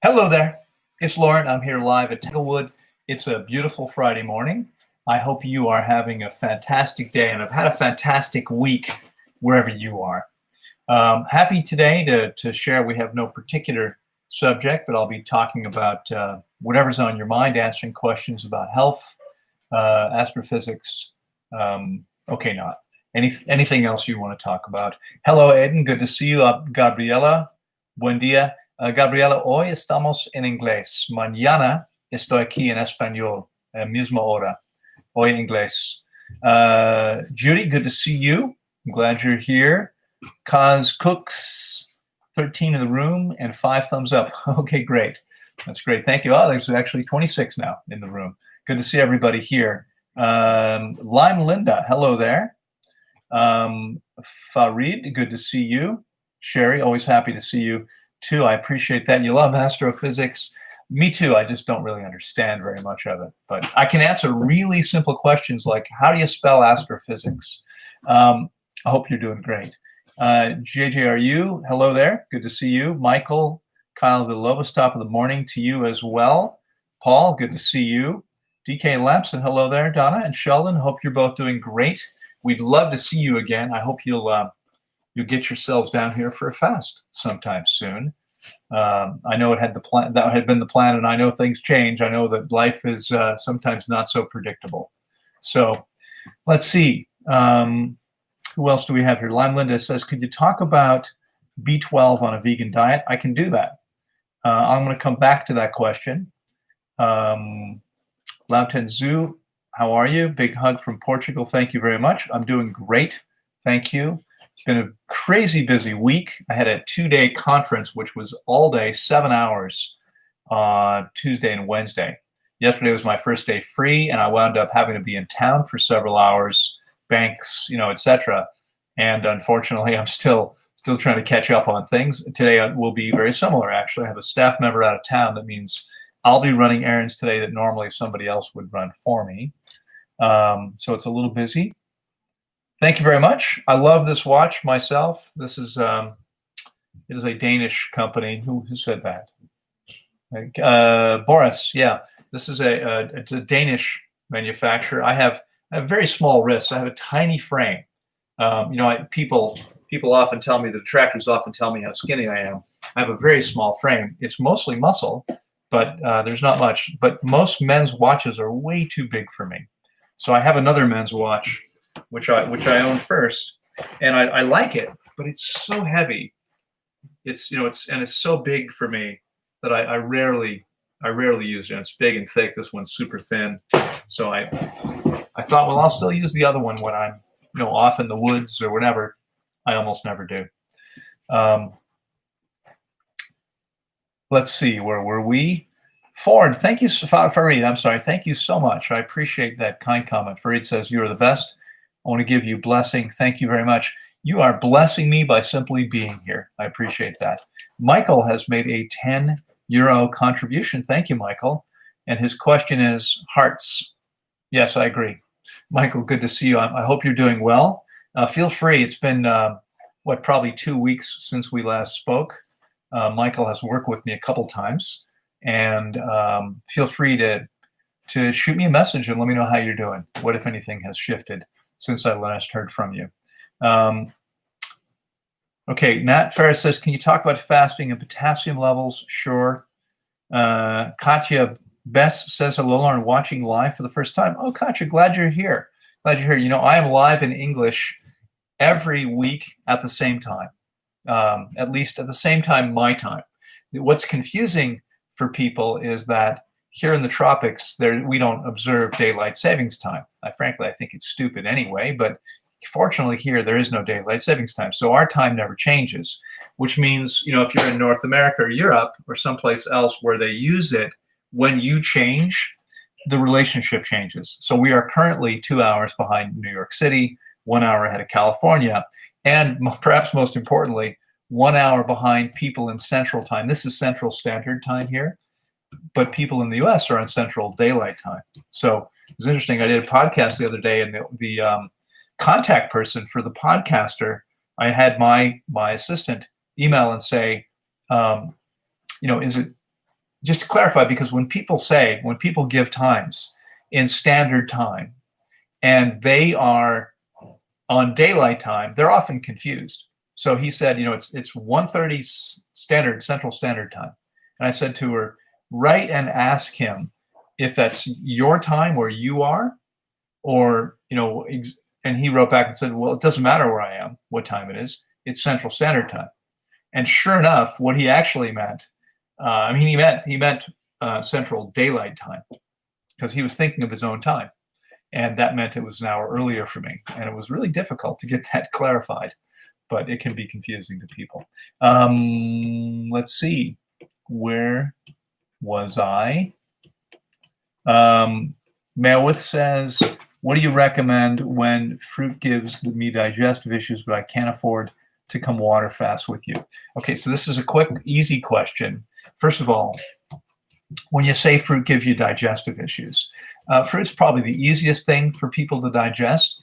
Hello there. It's Loren. I'm here live at Tanglewood. It's a beautiful Friday morning. I hope you are having a fantastic day and have had a fantastic week wherever you are. Happy today to share. We have no particular subject, but I'll be talking about whatever's on your mind, answering questions about health, astrophysics. Not anything else you want to talk about. Hello, Aiden. Good to see you. Gabriela. Buen día. Gabriela, hoy estamos en inglés. Mañana estoy aquí en español, misma hora. Hoy en inglés. Judy, good to see you. I'm glad you're here. Cos Cooks, 13 in the room and 5 thumbs up. Okay, great. That's great. Thank you. Oh, there's actually 26 now in the room. Good to see everybody here. Lime Linda, hello there. Farid, good to see you. Sherry, always happy to see you too. I appreciate that. You love astrophysics. Me too. I just don't really understand very much of it. But I can answer really simple questions like, how do you spell astrophysics? I hope you're doing great. JJRU, hello there. Good to see you. Michael, Kyle Villalobos, top of the morning to you as well. Paul, good to see you. DK Lamson, hello there. Donna and Sheldon, hope you're both doing great. We'd love to see you again. I hope you'll get yourselves down here for a fast sometime soon. I know that had been the plan, and I know things change. I know that life is sometimes not so predictable. So let's see. Who else do we have here? Lime Linda says, could you talk about B12 on a vegan diet? I can do that. I'm going to come back to that question. Lauten Zoo, how are you? Big hug from Portugal. Thank you very much. I'm doing great. Thank you. It's been a crazy busy week. I had a 2-day conference, which was all day, 7 hours, Tuesday and Wednesday. Yesterday was my first day free, and I wound up having to be in town for several hours, banks, etc. And unfortunately, I'm still trying to catch up on things. Today will be very similar, actually. I have a staff member out of town. That means I'll be running errands today that normally somebody else would run for me. So it's a little busy. Thank you very much. I love this watch myself. This is it is a Danish company. Who said that? Boris. Yeah, this is it's a Danish manufacturer. I have very small wrists. I have a tiny frame. People often tell me, the detractors often tell me how skinny I am. I have a very small frame. It's mostly muscle, but there's not much. But most men's watches are way too big for me. So I have another men's watch, which I own first, and I like it, but it's so heavy. It's so big for me that I rarely use it. It's big and thick. This one's super thin. So I thought, well, I'll still use the other one when I'm off in the woods or whatever. I almost never do. Let's see, where were we? Ford, thank you, Farid. I'm sorry. Thank you so much. I appreciate that kind comment. Farid says you are the best. I want to give you blessing. Thank you very much. You are blessing me by simply being here. I appreciate that. Michael has made a €10 contribution. Thank you, Michael. And his question is hearts. Yes, I agree. Michael, good to see you. I hope you're doing well. Feel free. It's been, probably 2 weeks since we last spoke. Michael has worked with me a couple times. And feel free to shoot me a message and let me know how you're doing. What, if anything, has shifted since I last heard from you? Okay, Nat Ferris says, can you talk about fasting and potassium levels? Sure. Katya Bess says, hello, Lauren, watching live for the first time. Oh, Katya, glad you're here. Glad you're here. I am live in English every week at the same time, at least at the same time, my time. What's confusing for people is that here in the tropics, we don't observe daylight savings time. Frankly, I think it's stupid anyway, but fortunately here, there is no daylight savings time. So our time never changes, which means, if you're in North America or Europe or someplace else where they use it, when you change, the relationship changes. So we are currently 2 hours behind New York City, 1 hour ahead of California, and perhaps most importantly, 1 hour behind people in Central Time. This is Central Standard Time here, but people in the U.S. are on Central Daylight Time. So it was interesting. I did a podcast the other day, and the contact person for the podcaster, I had my assistant email and say, is it just to clarify, because when people give times in standard time and they are on daylight time, they're often confused. So he said, it's 1:30 Central Standard Time. And I said to her, write and ask him if that's your time where you are, or, and he wrote back and said, well, it doesn't matter where I am, what time it is. It's Central Standard Time. And sure enough, what he actually meant, he meant Central Daylight Time, because he was thinking of his own time. And that meant it was an hour earlier for me. And it was really difficult to get that clarified, but it can be confusing to people. Let's see. Where was I? Melwith says, what do you recommend when fruit gives me digestive issues, but I can't afford to come water fast with you? Okay, so this is a quick, easy question. First of all, when you say fruit gives you digestive issues, fruit's probably the easiest thing for people to digest.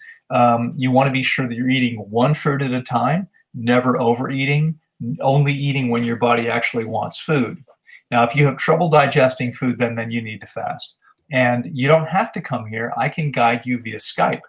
You want to be sure that you're eating one fruit at a time, never overeating, only eating when your body actually wants food. Now, if you have trouble digesting food, then you need to fast. And you don't have to come here. I can guide you via Skype.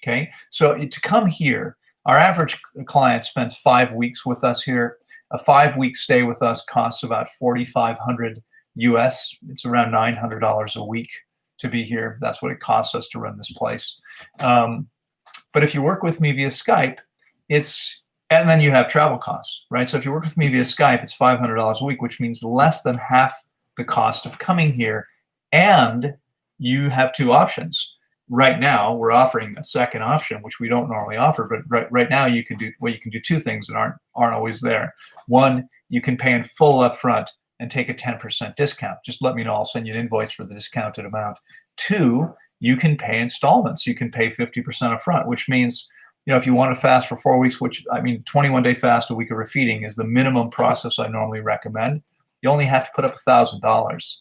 Okay, so to come here, our average client spends 5 weeks with us here. A 5-week stay with us costs about $4,500 US. It's around $900 a week to be here. That's what it costs us to run this place. But if you work with me via Skype, and then you have travel costs, right? So if you work with me via Skype, it's $500 a week, which means less than half the cost of coming here. And you have two options. Right now, we're offering a second option, which we don't normally offer, but right now you can do two things that aren't always there. One, you can pay in full upfront and take a 10% discount. Just let me know. I'll send you an invoice for the discounted amount. Two, you can pay installments. You can pay 50% upfront, which means, if you want to fast for 4 weeks, 21-day fast, a week of refeeding is the minimum process I normally recommend. You only have to put up $1,000.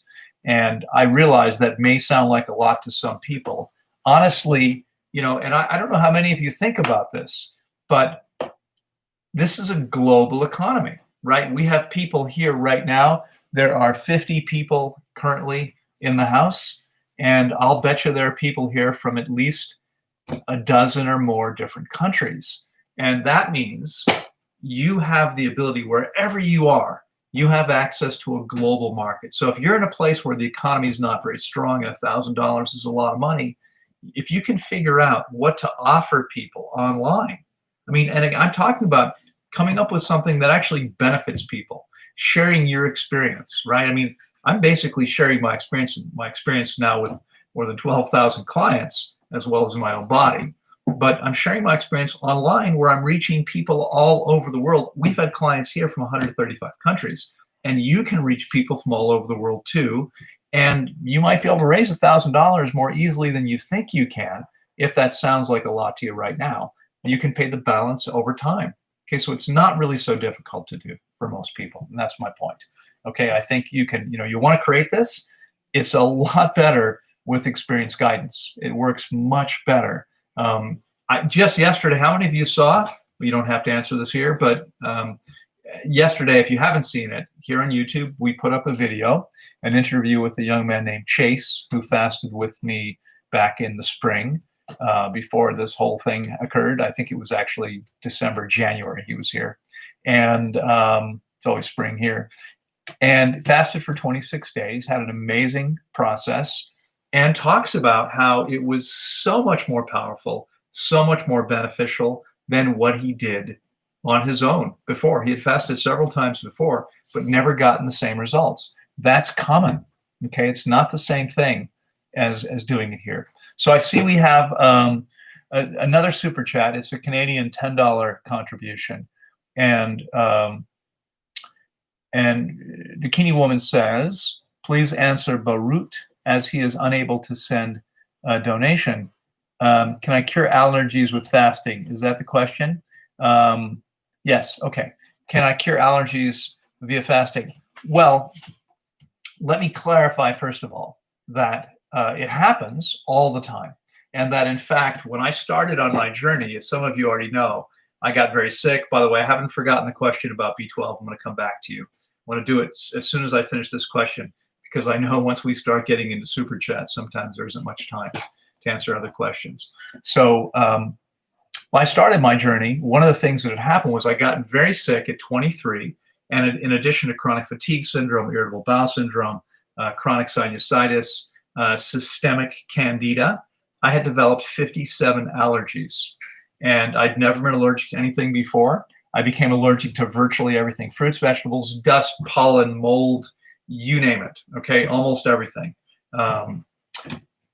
And I realize that may sound like a lot to some people. Honestly, and I don't know how many of you think about this, but this is a global economy, right? We have people here right now. There are 50 people currently in the house, and I'll bet you there are people here from at least a dozen or more different countries. And that means you have the ability, wherever you are, you have access to a global market. So if you're in a place where the economy is not very strong and $1,000 is a lot of money, if you can figure out what to offer people online, and I'm talking about coming up with something that actually benefits people, sharing your experience, right? I'm basically sharing my experience now with more than 12,000 clients, as well as in my own body. But I'm sharing my experience online where I'm reaching people all over the world. We've had clients here from 135 countries, and you can reach people from all over the world too. And you might be able to raise $1,000 more easily than you think you can, if that sounds like a lot to you right now. You can pay the balance over time. Okay, so it's not really so difficult to do for most people, and that's my point. Okay, I think you can, you want to create this. It's a lot better with experienced guidance. It works much better. Just yesterday, how many of you saw? Well, you don't have to answer this here, but yesterday, if you haven't seen it, here on YouTube, we put up a video, an interview with a young man named Chase, who fasted with me back in the spring before this whole thing occurred. I think it was actually December, January he was here. And it's always spring here. And fasted for 26 days, had an amazing process, and talks about how it was so much more powerful, so much more beneficial than what he did on his own before. He had fasted several times before, but never gotten the same results. That's common. Okay, it's not the same thing as doing it here. So I see we have another super chat. It's a Canadian $10 contribution, and Bikini Woman says, please answer Barut, as he is unable to send a donation. Can I cure allergies with fasting? Is that the question? Yes, okay. Can I cure allergies via fasting? Well, let me clarify, first of all, that it happens all the time. And that, in fact, when I started on my journey, as some of you already know, I got very sick. By the way, I haven't forgotten the question about B12. I'm going to come back to you. I want to do it as soon as I finish this question. because I know once we start getting into super chat, sometimes there isn't much time to answer other questions. So when I started my journey, one of the things that had happened was I got very sick at 23, and in addition to chronic fatigue syndrome, irritable bowel syndrome, chronic sinusitis, systemic candida, I had developed 57 allergies. And I'd never been allergic to anything before. I became allergic to virtually everything: fruits, vegetables, dust, pollen, mold, you name it, okay, almost everything.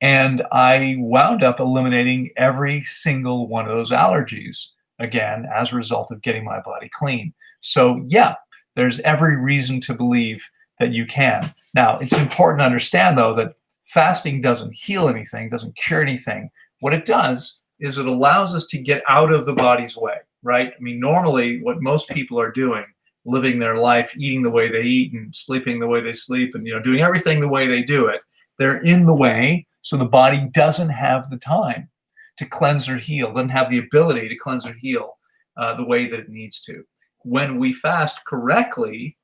And I wound up eliminating every single one of those allergies, again, as a result of getting my body clean. So yeah, there's every reason to believe that you can. Now, it's important to understand, though, that fasting doesn't heal anything, doesn't cure anything. What it does is it allows us to get out of the body's way, right? I mean, normally what most people are doing, living their life, eating the way they eat and sleeping the way they sleep and, doing everything the way they do it, they're in the way, so the body doesn't have the time to cleanse or heal, doesn't have the ability to cleanse or heal the way that it needs to. When we fast correctly,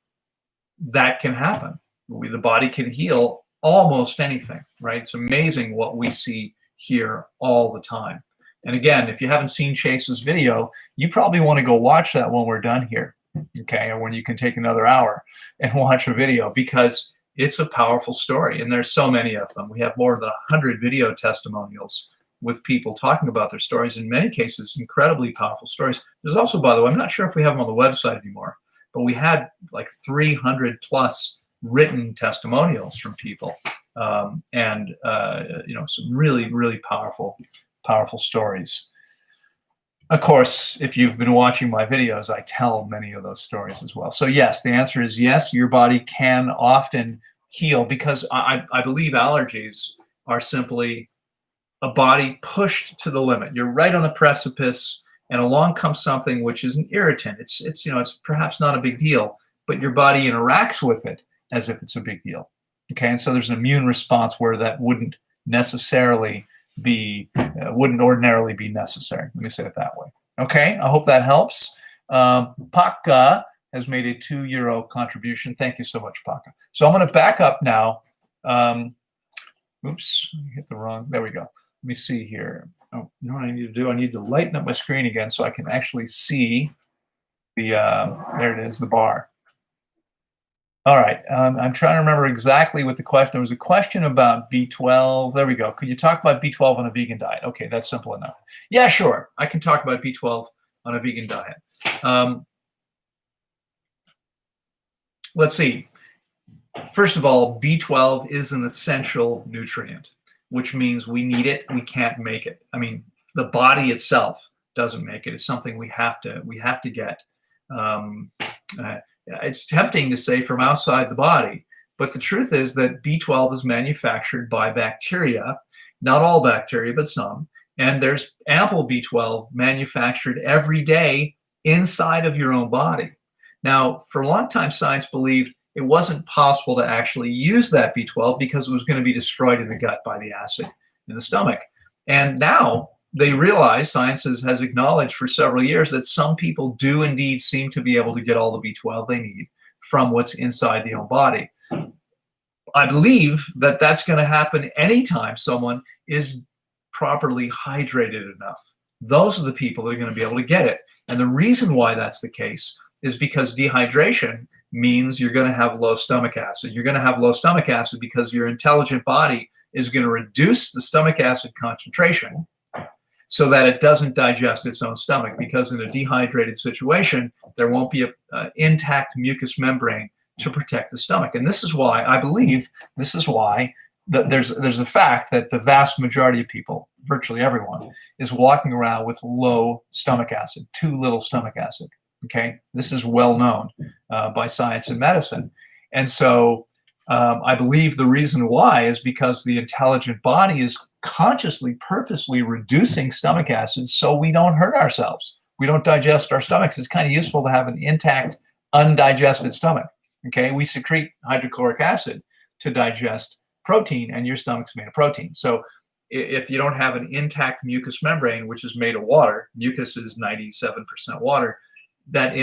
that can happen. The body can heal almost anything, right? It's amazing what we see here all the time. And again, if you haven't seen Chase's video, you probably want to go watch that when we're done here, okay? Or when you can take another hour and watch a video, because it's a powerful story. And there's so many of them. We have more than 100 video testimonials with people talking about their stories. In many cases, incredibly powerful stories. There's also, by the way, I'm not sure if we have them on the website anymore, but we had like 300 plus written testimonials from people. And some really, really powerful stories. Of course, if you've been watching my videos, I tell many of those stories as well. So yes, the answer is yes, your body can often heal, because I believe allergies are simply a body pushed to the limit. You're right on the precipice, and along comes something which is an irritant. It's perhaps not a big deal, but your body interacts with it as if it's a big deal. Okay, and so there's an immune response where that wouldn't ordinarily be necessary. Let me say it that way. Okay, I hope that helps. Paka has made a €2 contribution. Thank you so much, Paka. So I'm going to back up now. Oops, hit the wrong. There we go. Let me see here. Oh, you know what I need to do? I need to lighten up my screen again so I can actually see the. There it is, the bar. All right, I'm trying to remember exactly what the question. There was a question about B12. There we go. Could you talk about B12 on a vegan diet? Okay, that's simple enough. Yeah, sure. I can talk about B12 on a vegan diet. Let's see. First of all, B12 is an essential nutrient, which means we need it. We can't make it. I mean, the body itself doesn't make it. It's something we have to get. It's tempting to say from outside the body, but the truth is that B12 is manufactured by bacteria, not all bacteria, but some, and there's ample B12 manufactured every day inside of your own body. Now, for a long time, science believed it wasn't possible to actually use that B12 because it was going to be destroyed in the gut by the acid in the stomach. And now they realize, science has acknowledged for several years, that some people do indeed seem to be able to get all the B12 they need from what's inside the own body. I believe that that's going to happen anytime someone is properly hydrated enough. Those are the people that are going to be able to get it. And the reason why that's the case is because dehydration means you're going to have low stomach acid. You're going to have low stomach acid because your intelligent body is going to reduce the stomach acid concentration so that it doesn't digest its own stomach, because in a dehydrated situation, there won't be an intact mucous membrane to protect the stomach. And this is why, I believe, there's a fact that the vast majority of people, virtually everyone, is walking around with low stomach acid, too little stomach acid. Okay, this is well known by science and medicine. And so I believe the reason why is because the intelligent body is consciously, purposely reducing stomach acid so we don't hurt ourselves. We don't digest our stomachs. It's kind of useful to have an intact, undigested stomach. Okay, we secrete hydrochloric acid to digest protein, and your stomach's made of protein. So if you don't have an intact mucous membrane, which is made of water, mucus is 97% water, that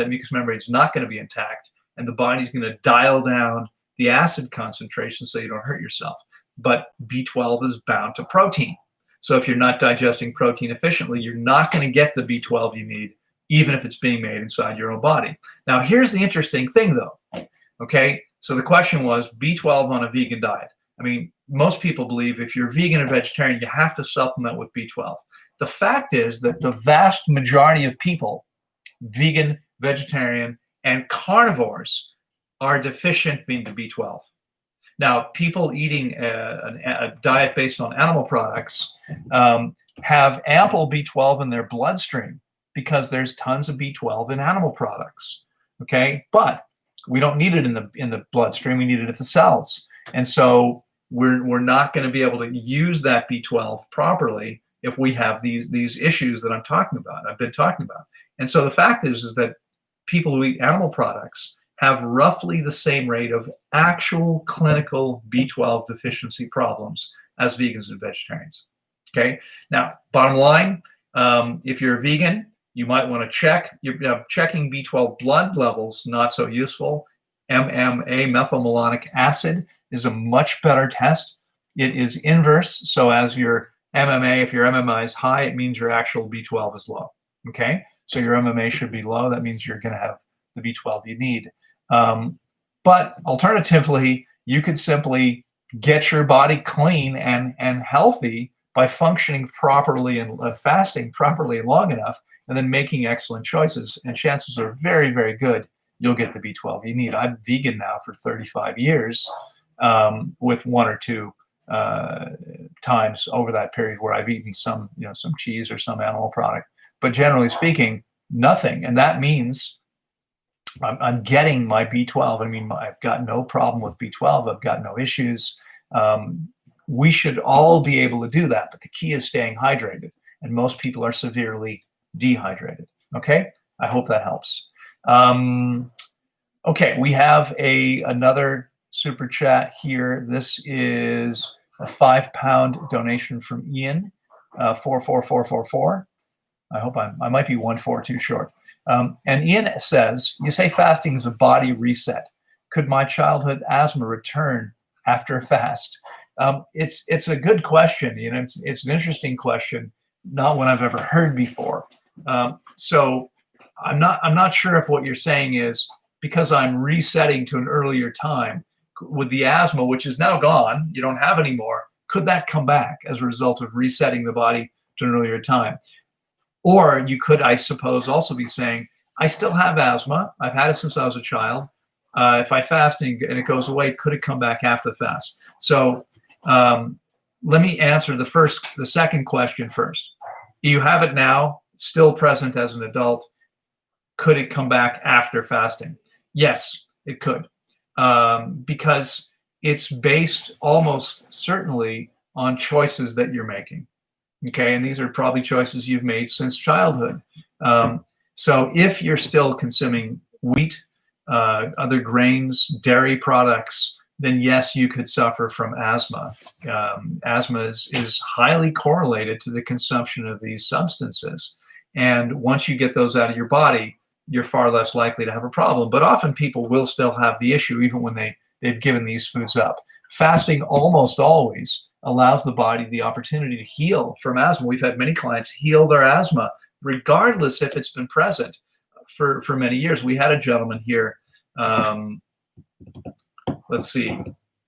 mucous membrane is not going to be intact, and the body's going to dial down the acid concentration so you don't hurt yourself. But B12 is bound to protein. So if you're not digesting protein efficiently, you're not going to get the B12 you need, even if it's being made inside your own body. Now, here's the interesting thing, though. Okay, so the question was B12 on a vegan diet. I mean, most people believe if you're vegan or vegetarian, you have to supplement with B12. The fact is that the vast majority of people, vegan, vegetarian, and carnivores, are deficient in B12. Now, people eating a diet based on animal products have ample B12 in their bloodstream because there's tons of B12 in animal products. Okay, but we don't need it in the bloodstream. We need it at the cells, and so we're not going to be able to use that B12 properly if we have these issues that I've been talking about. And so the fact is that people who eat animal products have roughly the same rate of actual clinical B12 deficiency problems as vegans and vegetarians. Okay. Now, bottom line, if you're a vegan, you might want to check. Checking B12 blood levels, not so useful. MMA, methylmalonic acid, is a much better test. It is inverse. So as your MMA, if your MMI is high, it means your actual B12 is low. Okay. So your MMA should be low. That means you're going to have the B12 you need. But alternatively, you could simply get your body clean and healthy by functioning properly and fasting properly and long enough, and then making excellent choices. And chances are very, very good you'll get the B12 you need. I'm vegan now for 35 years, with one or two times over that period where I've eaten some cheese or some animal product. But generally speaking, nothing. And that means I'm getting my B12. I mean, I've got no problem with B12. I've got no issues. We should all be able to do that, but the key is staying hydrated. And most people are severely dehydrated. Okay, I hope that helps. Okay, we have another super chat here. This is a £5 donation from Ian, 44444. I hope I might be 1-4 too short. And Ian says, you say fasting is a body reset. Could my childhood asthma return after a fast? It's a good question. It's an interesting question, not one I've ever heard before. So I'm not sure if what you're saying is because I'm resetting to an earlier time with the asthma, which is now gone, you don't have anymore. Could that come back as a result of resetting the body to an earlier time? Or you could, I suppose, also be saying, I still have asthma. I've had it since I was a child. If I fast and it goes away, could it come back after the fast? So let me answer the second question first. You have it now, still present as an adult. Could it come back after fasting? Yes, it could, because it's based almost certainly on choices that you're making. Okay, and these are probably choices you've made since childhood. So if you're still consuming wheat, other grains, dairy products, then yes, you could suffer from asthma. Asthma is highly correlated to the consumption of these substances. And once you get those out of your body, you're far less likely to have a problem. But often people will still have the issue even when they've given these foods up. Fasting almost always allows the body the opportunity to heal from asthma. We've had many clients heal their asthma, regardless if it's been present for many years. We had a gentleman here, let's see,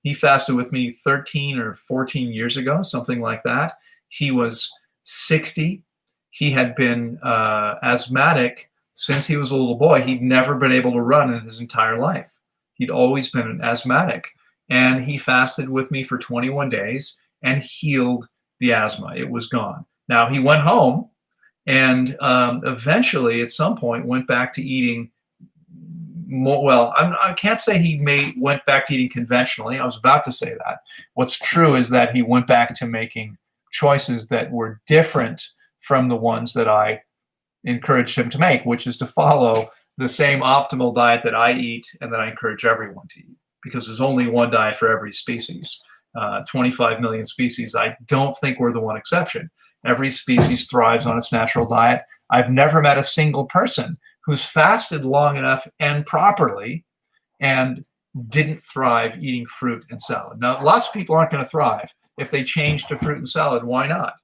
he fasted with me 13 or 14 years ago, something like that. He was 60. He had been asthmatic since he was a little boy. He'd never been able to run in his entire life. He'd always been an asthmatic. And he fasted with me for 21 days and healed the asthma. It was gone. Now, he went home and eventually at some point went back to eating more. Well, I can't say he went back to eating conventionally. I was about to say that. What's true is that he went back to making choices that were different from the ones that I encouraged him to make, which is to follow the same optimal diet that I eat and that I encourage everyone to eat, because there's only one diet for every species. 25 million species. I don't think we're the one exception. Every species thrives on its natural diet. I've never met a single person who's fasted long enough and properly and didn't thrive eating fruit and salad. Now, lots of people aren't going to thrive if they change to fruit and salad. Why not?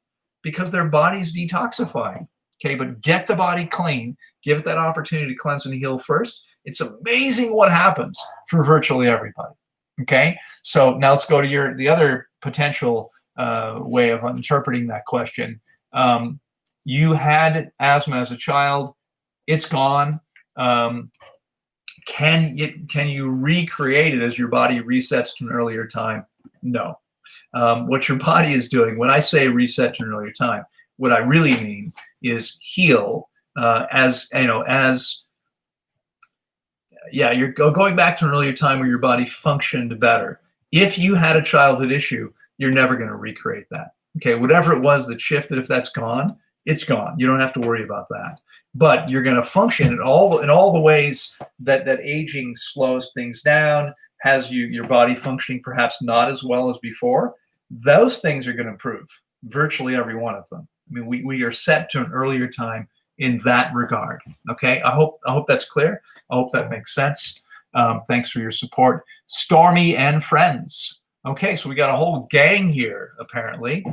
Because their body's detoxifying. Okay, but get the body clean, give it that opportunity to cleanse and heal first. It's amazing what happens for virtually everybody. Okay, so now let's go to the other potential way of interpreting that question. You had asthma as a child, it's gone. Can you recreate it as your body resets to an earlier time? No. What your body is doing, when I say reset to an earlier time, what I really mean is heal you're going back to an earlier time where your body functioned better. If you had a childhood issue, you're never going to recreate that. Okay, whatever it was that shifted, if that's gone, it's gone. You don't have to worry about that. But you're going to function in all the ways that aging slows things down, has your body functioning perhaps not as well as before. Those things are going to improve, virtually every one of them. I mean, we are set to an earlier time in that regard. Okay, I hope that's clear. I hope that makes sense. Thanks for your support, Stormy and friends. Okay, so we got a whole gang here apparently.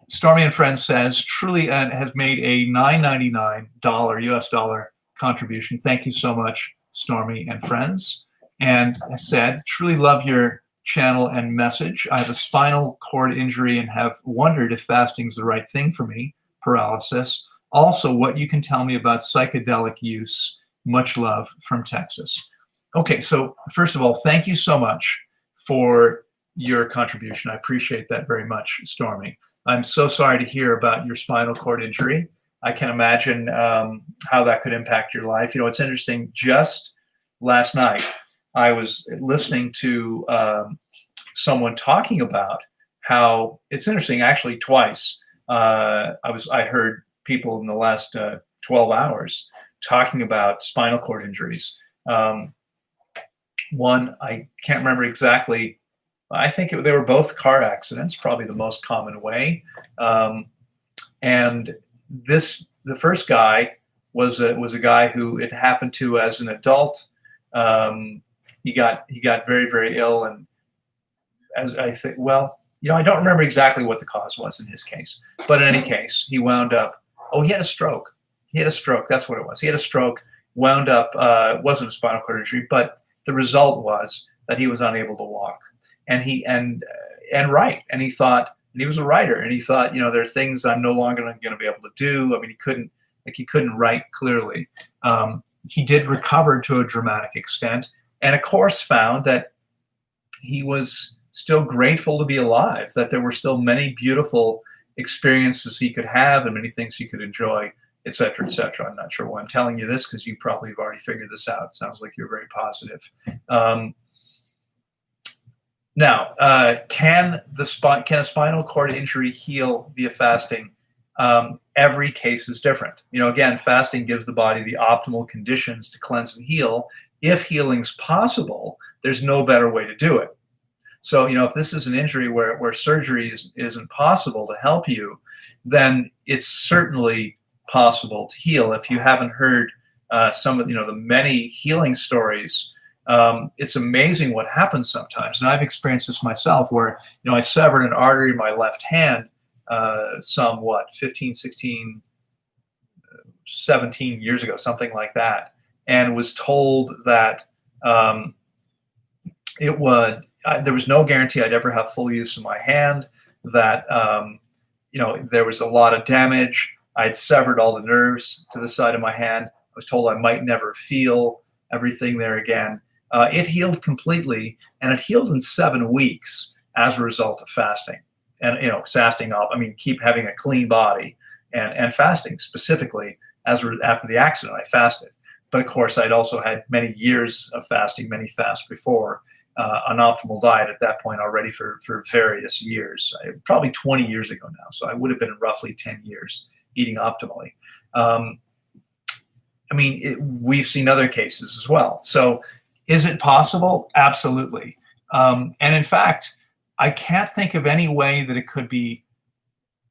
Stormy and friends says truly has made a $9.99 US dollar contribution. Thank you so much, Stormy and friends. And said, truly love your channel and message. I have a spinal cord injury and have wondered if fasting is the right thing for me. Paralysis. Also, what you can tell me about psychedelic use. Much love from Texas. Okay, so first of all, thank you so much for your contribution. I appreciate that very much, Stormy. I'm so sorry to hear about your spinal cord injury. I can imagine how that could impact your life. You know, it's interesting. Just last night, I was listening to someone talking about how it's interesting. Actually, twice I heard people in the last 12 hours talking about spinal cord injuries. One, I can't remember exactly. I think they were both car accidents, probably the most common way. And the first guy was a guy who it happened to as an adult. He got very, very ill, and as I think, well, you know, I don't remember exactly what the cause was in his case, but in any case, he wound up. Oh, he had a stroke. That's what it was. He had a stroke. Wound up. It wasn't a spinal cord injury, but the result was that he was unable to walk. And he write. And he thought, and he was a writer, and he thought, you know, there are things I'm no longer going to be able to do. I mean, he couldn't write clearly. He did recover to a dramatic extent, and of course found that he was still grateful to be alive, that there were still many beautiful experiences he could have and many things he could enjoy, et cetera, et cetera. I'm not sure why I'm telling you this, because you probably have already figured this out. It sounds like you're very positive. Now, can a spinal cord injury heal via fasting? Every case is different. You know, again, fasting gives the body the optimal conditions to cleanse and heal. If healing's possible, there's no better way to do it. So, you know, if this is an injury where surgery isn't possible to help you, then it's certainly possible to heal. If you haven't heard some of, you know, the many healing stories, it's amazing what happens sometimes. And I've experienced this myself where, you know, I severed an artery in my left hand 15, 16, 17 years ago, something like that, and was told that there was no guarantee I'd ever have full use of my hand, that, you know, there was a lot of damage. I'd severed all the nerves to the side of my hand. I was told I might never feel everything there again. It healed completely, and it healed in 7 weeks as a result of fasting. And, you know, fasting up, I mean, keep having a clean body and fasting specifically after the accident, I fasted. But of course, I'd also had many years of fasting, many fasts before, an optimal diet at that point already for various years, probably 20 years ago now. So I would have been roughly 10 years eating optimally. I mean, we've seen other cases as well. So is it possible? Absolutely. And in fact, I can't think of any way that it could be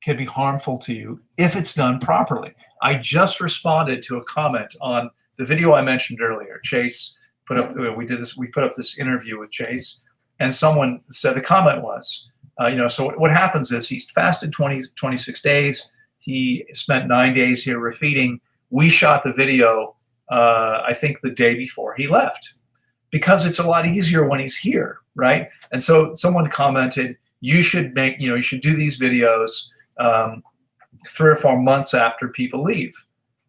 harmful to you if it's done properly. I just responded to a comment on the video I mentioned earlier. Chase we put up this interview with Chase, and someone said, the comment was, so what happens is he's fasted 26 days. He spent 9 days here refeeding. We shot the video, I think the day before he left, because it's a lot easier when he's here, right? And so someone commented, you should do these videos 3 or 4 months after people leave.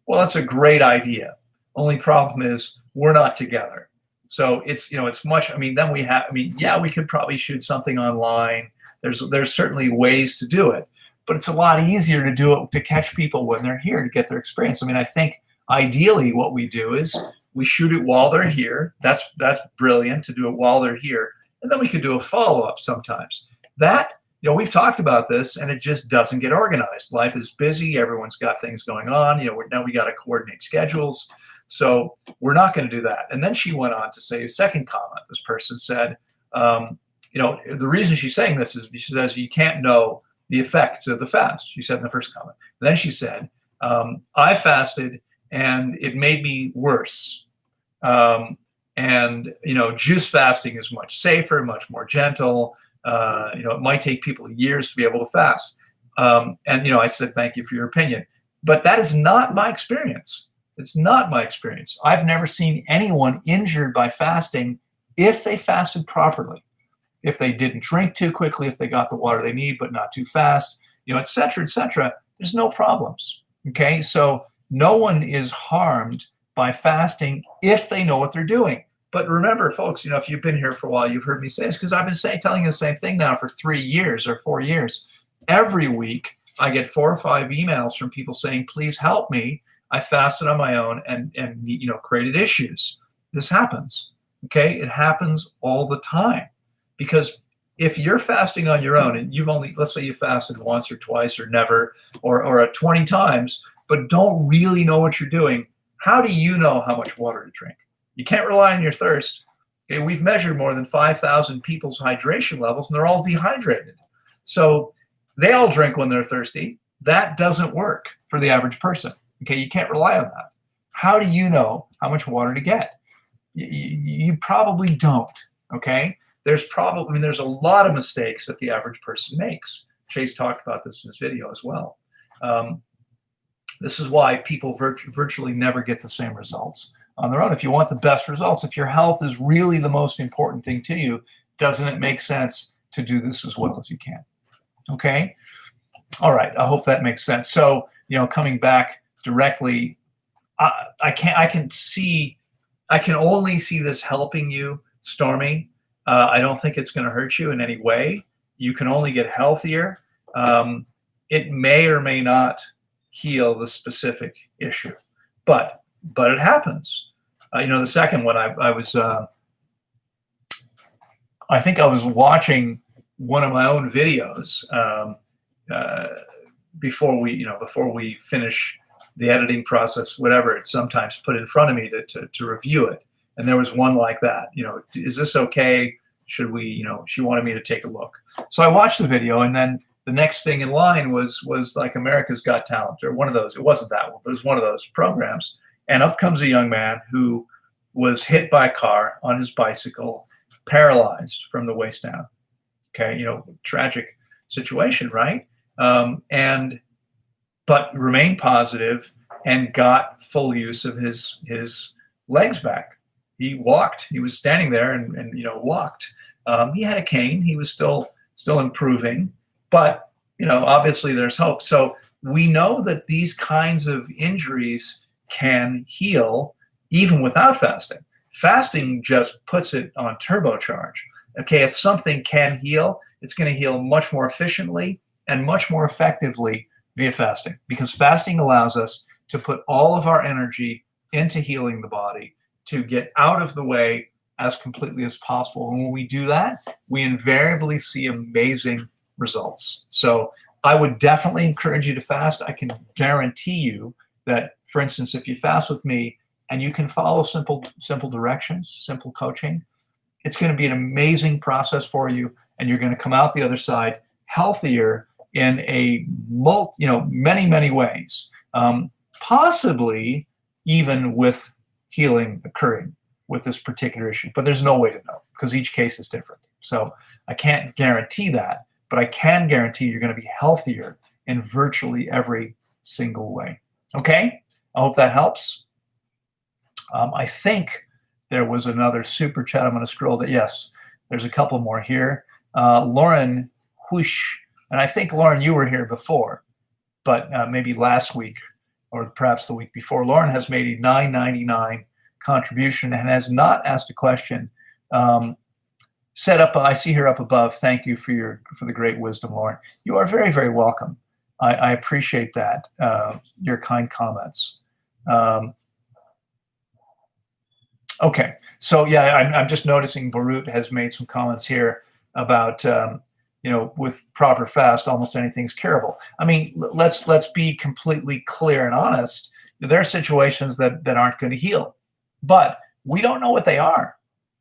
Well, that's a great idea. Only problem is we're not together. So it's much, then we could probably shoot something online. There's certainly ways to do it, but it's a lot easier to do it, to catch people when they're here, to get their experience. I think ideally what we do is we shoot it while they're here. That's brilliant to do it while they're here. And then we could do a follow-up sometimes. That, we've talked about this, and it just doesn't get organized. Life is busy. Everyone's got things going on. Now we got to coordinate schedules. So we're not going to do that. And then she went on to say a second comment. This person said, the reason she's saying this is she says you can't know the effects of the fast. She said in the first comment. And then she said, I fasted and it made me worse. Juice fasting is much safer, much more gentle. It might take people years to be able to fast. I said, thank you for your opinion. But that is not my experience. It's not my experience. I've never seen anyone injured by fasting if they fasted properly, if they didn't drink too quickly, if they got the water they need, but not too fast, et cetera, et cetera. There's no problems. Okay. So no one is harmed by fasting if they know what they're doing. But remember, folks, if you've been here for a while, you've heard me say this, because I've been telling you the same thing now for 3 years or 4 years. Every week, I get 4 or 5 emails from people saying, please help me. I fasted on my own and created issues. This happens. Okay. It happens all the time, because if you're fasting on your own and let's say you fasted once or twice or never, or 20 times, but don't really know what you're doing, how do you know how much water to drink? You can't rely on your thirst. Okay. We've measured more than 5,000 people's hydration levels, and they're all dehydrated. So they all drink when they're thirsty. That doesn't work for the average person. Okay, you can't rely on that. How do you know how much water to get? You probably don't. Okay, there's a lot of mistakes that the average person makes. Chase talked about this in his video as well. This is why people virtually never get the same results on their own. If you want the best results, if your health is really the most important thing to you, doesn't it make sense to do this as well as you can? Okay, all right. I hope that makes sense. So coming back directly, I can only see this helping you, Stormy. I don't think it's going to hurt you in any way. You can only get healthier. It may or may not heal the specific issue, but it happens. The second one, I think I was watching one of my own videos before we finish the editing process, whatever it's sometimes put in front of me to review it. And there was one like that, is this okay? Should we, she wanted me to take a look. So I watched the video, and then the next thing in line was like America's Got Talent, or one of those. It wasn't that one, but it was one of those programs. And up comes a young man who was hit by a car on his bicycle, paralyzed from the waist down. Okay, tragic situation, right? But remained positive and got full use of his legs back. He walked. He was standing there and walked. He had a cane. He was still improving, but obviously there's hope. So we know that these kinds of injuries can heal even without fasting. Fasting just puts it on turbocharge. Okay, if something can heal, it's going to heal much more efficiently and much more effectively via fasting, because fasting allows us to put all of our energy into healing the body, to get out of the way as completely as possible. And when we do that, we invariably see amazing results. So I would definitely encourage you to fast. I can guarantee you that, for instance, if you fast with me and you can follow simple directions, simple coaching, it's going to be an amazing process for you, and you're going to come out the other side healthier in a many ways, possibly even with healing occurring. with this particular issue. But there's no way to know because each case is different. So I can't guarantee that, but I can guarantee you're going to be healthier in virtually every single way. Okay? I hope that helps. I think there was another super chat. I'm going to scroll that. Yes, there's a couple more here. Loren Whoosh, and I think, Loren, you were here before, but maybe last week or perhaps the week before. Loren has made a $9.99 contribution and has not asked a question. Set up, I see her up above. Thank you for the great wisdom, Loren. You are very, very welcome. I appreciate that, your kind comments. Okay, so yeah, I'm just noticing Barut has made some comments here about with proper fast, almost anything's curable. I mean, let's be completely clear and honest. There are situations that aren't going to heal, but we don't know what they are.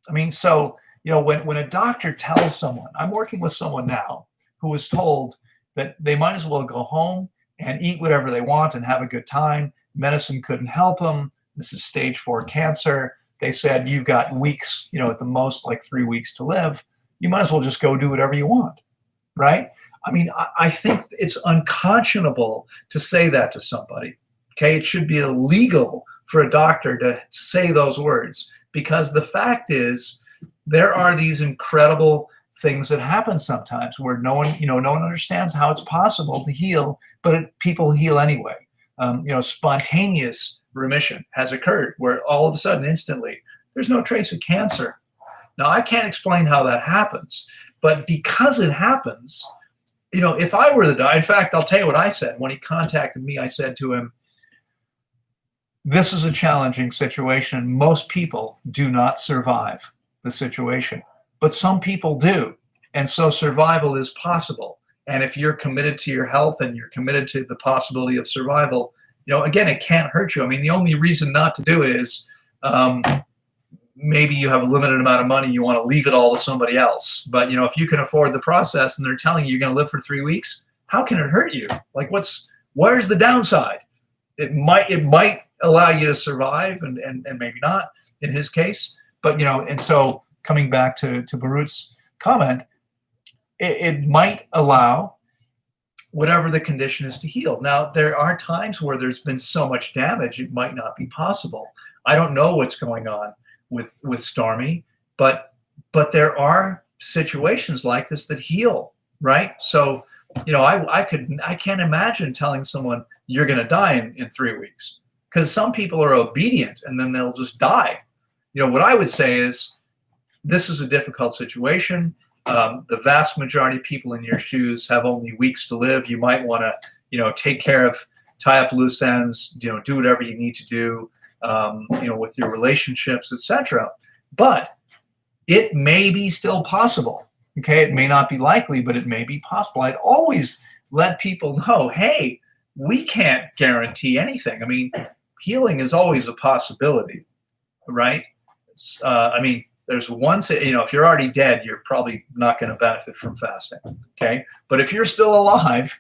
I mean, so when a doctor tells someone, I'm working with someone now who was told that they might as well go home and eat whatever they want and have a good time. Medicine couldn't help them. This is stage 4 cancer. They said, you've got weeks, at the most like 3 weeks to live. You might as well just go do whatever you want, right? I mean, I think it's unconscionable to say that to somebody, okay? It should be illegal for a doctor to say those words because the fact is there are these incredible things that happen sometimes where no one understands how it's possible to heal, but people heal anyway. Spontaneous remission has occurred where all of a sudden, instantly, there's no trace of cancer. Now, I can't explain how that happens, but because it happens, if I were the doctor, in fact, I'll tell you what I said. When he contacted me, I said to him, this is a challenging situation. Most people do not survive the situation, but some people do. And so survival is possible. And if you're committed to your health and you're committed to the possibility of survival, again, it can't hurt you. I mean, the only reason not to do it is maybe you have a limited amount of money. You want to leave it all to somebody else. But, if you can afford the process and they're telling you you're going to live for 3 weeks, how can it hurt you? Like, where's the downside? It might allow you to survive and maybe not in his case. But, and so coming back to Barut's comment, it might allow whatever the condition is to heal. Now, there are times where there's been so much damage, it might not be possible. I don't know what's going on with Stormy, but there are situations like this that heal, right? So, I can't imagine telling someone you're going to die in 3 weeks because some people are obedient and then they'll just die. What I would say is this is a difficult situation. The vast majority of people in your shoes have only weeks to live. You might want to, take care of, tie up loose ends, do whatever you need to do, with your relationships, etc. But it may be still possible. Okay, it may not be likely, but it may be possible. I'd always let people know, hey, we can't guarantee anything. I mean, healing is always a possibility, right? There's one, if you're already dead, you're probably not going to benefit from fasting, okay? But if you're still alive,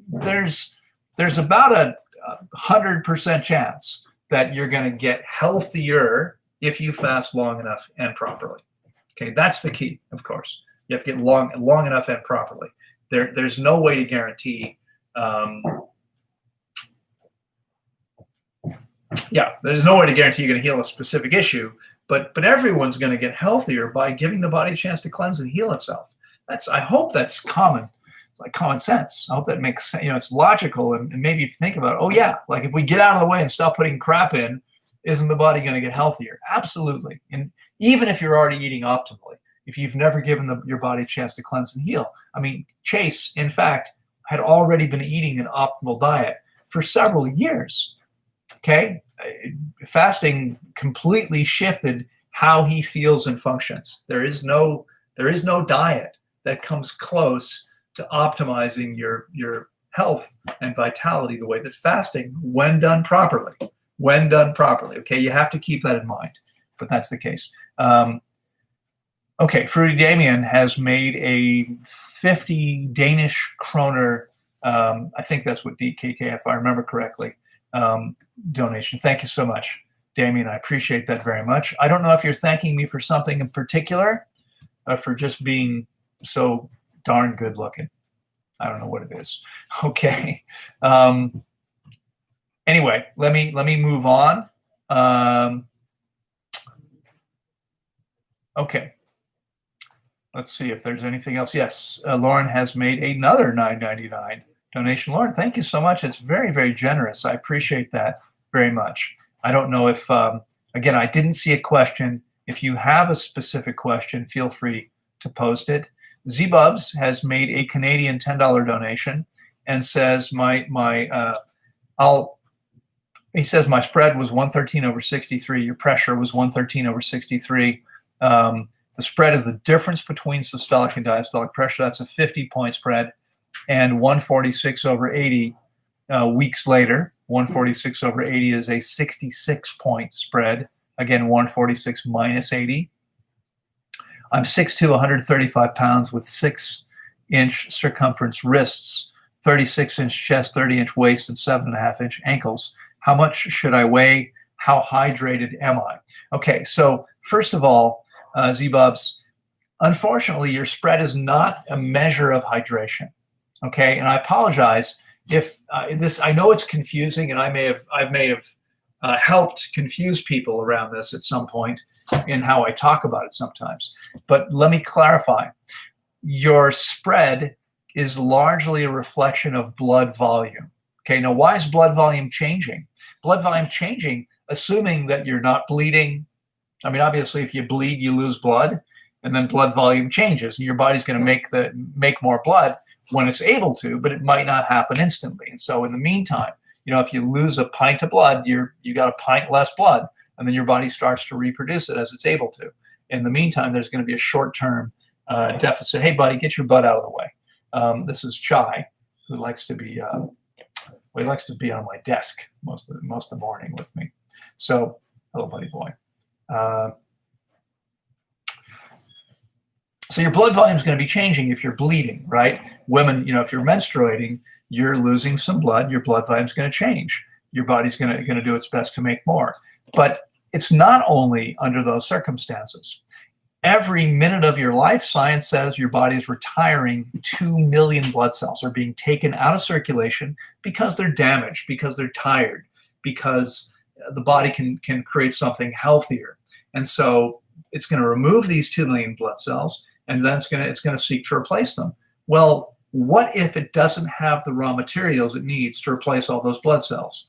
there's about a 100% chance that you're going to get healthier if you fast long enough and properly, okay? That's the key, of course. You have to get long enough and properly. There's no way to guarantee, there's no way to guarantee you're going to heal a specific issue, but everyone's going to get healthier by giving the body a chance to cleanse and heal itself. I hope that's common sense. I hope that makes sense. It's logical, and maybe if you think about it, like if we get out of the way and stop putting crap in, isn't the body going to get healthier? Absolutely. And even if you're already eating optimally, if you've never given your body a chance to cleanse and heal. I mean, Chase, in fact, had already been eating an optimal diet for several years. Okay? Fasting completely shifted how he feels and functions. There is no diet that comes close to optimizing your health and vitality the way that fasting, when done properly. Okay, you have to keep that in mind, but that's the case. Okay, Fruity Damien has made a 50 Danish kroner, I think that's what DKK, if I remember correctly, donation. Thank you so much. Damien, I appreciate that very much. I don't know if you're thanking me for something in particular, or for just being so darn good looking. I don't know what it is. Okay. Anyway, let me move on. Okay. Let's see if there's anything else. Yes, Loren has made another $9.99 donation. Loren, thank you so much. It's very, very generous. I appreciate that very much. I don't know if, again, I didn't see a question. If you have a specific question, feel free to post it. Zbubs has made a Canadian $10 donation and says he says my spread was 113/63. Your pressure was 113/63. The spread is the difference between systolic and diastolic pressure. That's a 50-point spread. And 146/80 weeks later, 146/80 is a 66-point spread. Again, 146 minus 80. I'm 6'2", 135 pounds with 6-inch circumference wrists, 36-inch chest, 30-inch waist, and 7.5-inch ankles. How much should I weigh? How hydrated am I? Okay, so first of all, Zbubs, unfortunately, your spread is not a measure of hydration. Okay, and I apologize if I know it's confusing, and I may have helped confuse people around this at some point in how I talk about it sometimes. But let me clarify. Your spread is largely a reflection of blood volume. Okay, now why is blood volume changing? Blood volume changing, assuming that you're not bleeding. I mean, obviously, if you bleed, you lose blood, and then blood volume changes, and your body's going to make more blood when it's able to, but it might not happen instantly. And so, in the meantime, if you lose a pint of blood, you got a pint less blood, and then your body starts to reproduce it as it's able to. In the meantime, there's going to be a short-term deficit. Hey, buddy, get your butt out of the way. This is Chai, who likes to be he likes to be on my desk most of the morning with me. So, hello, buddy boy. So your blood volume is going to be changing if you're bleeding, right? Women, if you're menstruating, you're losing some blood. Your blood volume is going to change. Your body's going to do its best to make more. But it's not only under those circumstances. Every minute of your life, science says your body is retiring 2 million blood cells are being taken out of circulation because they're damaged, because they're tired, because the body can create something healthier. And so it's going to remove these 2 million blood cells, and then it's going to seek to replace them. Well, what if it doesn't have the raw materials it needs to replace all those blood cells?